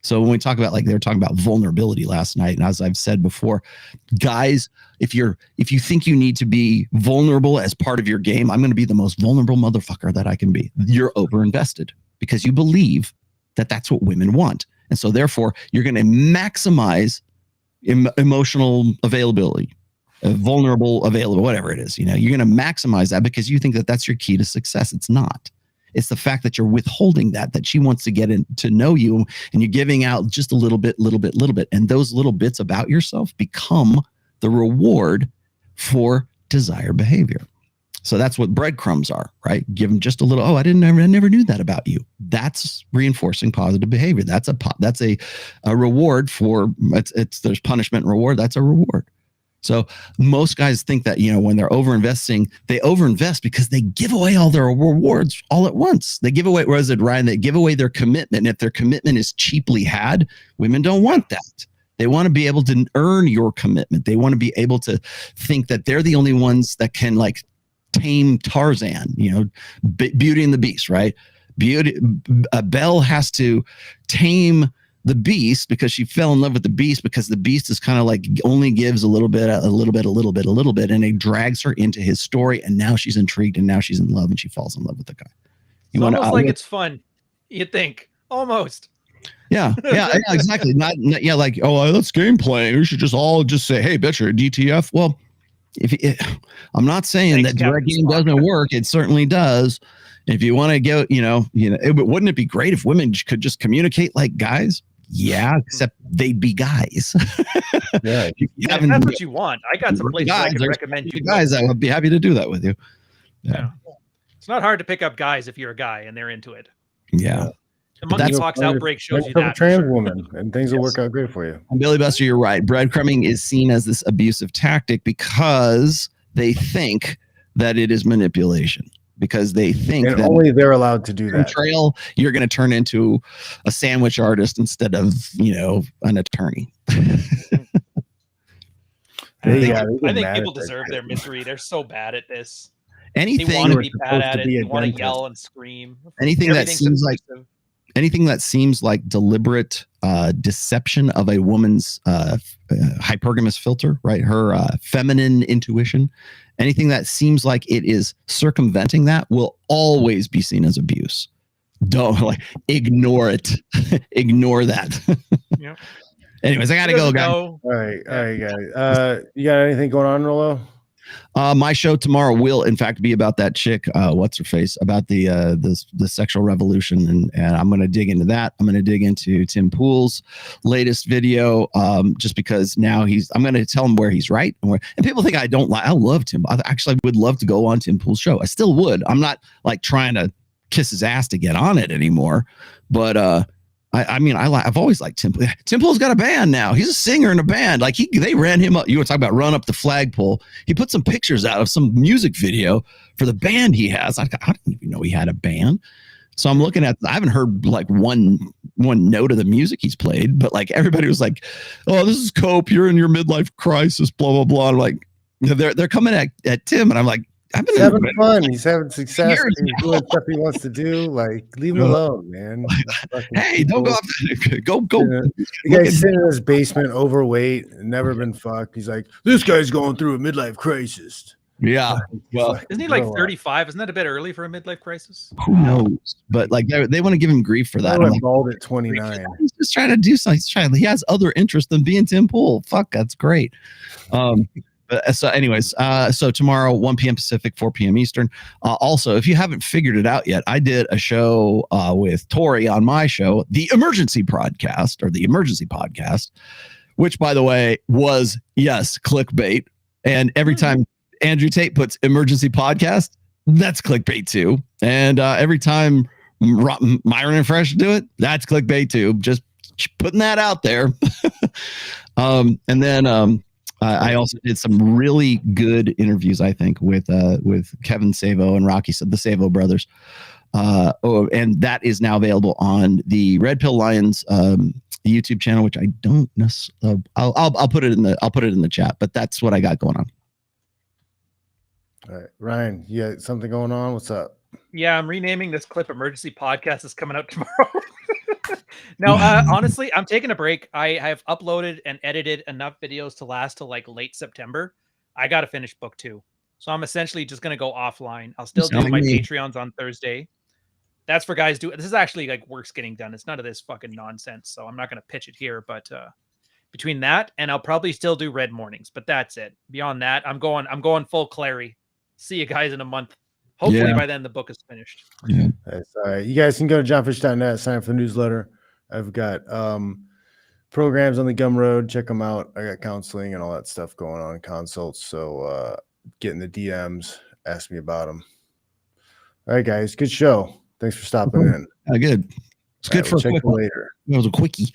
So when we talk about, like they were talking about vulnerability last night, and as I've said before, guys, if you think you need to be vulnerable as part of your game, I'm going to be the most vulnerable motherfucker that I can be. You're overinvested because you believe that that's what women want, and so therefore you're going to maximize emotional availability. Vulnerable, available, whatever it is, you're going to maximize that because you think that that's your key to success. It's not. It's the fact that you're withholding that she wants to get in to know you, and you're giving out just a little bit. And those little bits about yourself become the reward for desired behavior. So that's what breadcrumbs are, right? Give them just a little. Oh, I never knew that about you. That's reinforcing positive behavior. That's a reward for it's there's punishment and reward. That's a reward. So most guys think that, when they're overinvesting, they overinvest because they give away all their rewards all at once. They give away, Ryan, they give away their commitment. And if their commitment is cheaply had, women don't want that. They want to be able to earn your commitment. They want to be able to think that they're the only ones that can like tame Tarzan, Beauty and the Beast, right? Belle has to tame the beast because she fell in love with the beast, because the beast is kind of like only gives a little bit, and it drags her into his story, and now she's intrigued, and now she's in love, and she falls in love with the guy. It's almost like it's fun. You think almost. Yeah, exactly. Not like, oh, that's gameplay. We should just all just say, hey, bitch, you're a DTF. Well, I'm not saying that direct game doesn't work. It certainly does. If you want to go, wouldn't it be great if women could just communicate like guys? Yeah, except they'd be guys. Yeah, if that's what you want. I got some places I can recommend you. Guys, I would be happy to do that with you. Yeah. It's not hard to pick up guys if you're a guy and they're into it. Yeah. The monkeypox outbreak shows you that. Trans woman, and things will work out great for you. And Billy Buster, you're right. Breadcrumbing is seen as this abusive tactic because they think that it is manipulation. Because they think and that only they're allowed to do that. Trail, you're going to turn into a sandwich artist instead of, an attorney. I think people deserve their misery. They're so bad at this. They want to be bad at it. They want to yell and scream. Anything that seems like deliberate deception of a woman's hypergamous filter, right? Her feminine intuition. Anything that seems like it is circumventing that will always be seen as abuse. Don't ignore it. Ignore that. Yeah. Anyways, I gotta go, guys. All right, guys. You got anything going on, Rolo? My show tomorrow will, in fact, be about that chick. What's her face? About the sexual revolution, and I'm going to dig into that. I'm going to dig into Tim Pool's latest video, just because now I'm going to tell him where he's right, and people think I don't like. I love Tim. I actually would love to go on Tim Pool's show. I still would. I'm not like trying to kiss his ass to get on it anymore, but I've always liked Tim Pool. Tim Pool's got a band now. He's a singer in a band. Like they ran him up. You want to talk about run up the flagpole? He put some pictures out of some music video for the band he has. I didn't even know he had a band. So I'm looking at. I haven't heard like one note of the music he's played, but like everybody was like, "Oh, this is Cope. You're in your midlife crisis." Blah blah blah. I'm like, they're coming at Tim, and I'm like, He's having fun. He's having success. He's doing stuff he wants to do. Like, leave him alone, man. Hey, don't go off. Go. The guy's sitting in his basement, overweight, never been fucked. He's like, this guy's going through a midlife crisis. Yeah. Well, isn't he like 35? Isn't that a bit early for a midlife crisis? Who knows? But like they want to give him grief for that. I'm like, bald at 29. He's just trying to do something. He has other interests than being Tim Pool. Fuck, that's great. So anyways, so tomorrow, 1 p.m. Pacific, 4 p.m. Eastern. Also, if you haven't figured it out yet, I did a show with Tori on my show, the Emergency Podcast, which, by the way, was, yes, clickbait. And every time Andrew Tate puts Emergency Podcast, that's clickbait too. And every time Myron and Fresh do it, that's clickbait too. Just putting that out there. And then I also did some really good interviews, I think, with Kevin Savo and Rocky, the Savo brothers. And that is now available on the Red Pill Lions YouTube channel, which I don't necessarily. I'll put it in the chat, but that's what I got going on. All right, Ryan, you got something going on? What's up? Yeah, I'm renaming this clip Emergency Podcast. Is coming out tomorrow. No, honestly, I'm taking a break. I have uploaded and edited enough videos to last till like late September. I got to finish book 2. So I'm essentially just going to go offline. I'll still do my Patreons on Thursday. That's for guys this is actually like work's getting done. It's none of this fucking nonsense. So I'm not going to pitch it here, but between that and I'll probably still do Red Mornings, but that's it. Beyond that, I'm going full Clary. See you guys in a month. Hopefully by then the book is finished. Yeah. That's all right. You guys can go to johnfish.net, sign up for the newsletter. I've got programs on the Gumroad. Check them out. I got counseling and all that stuff going on, consults. So get in the DMs asked me about them. All right, guys, good show. Thanks for stopping in. Good. It's All good right, for we'll a check quick you one. later. It was a quickie.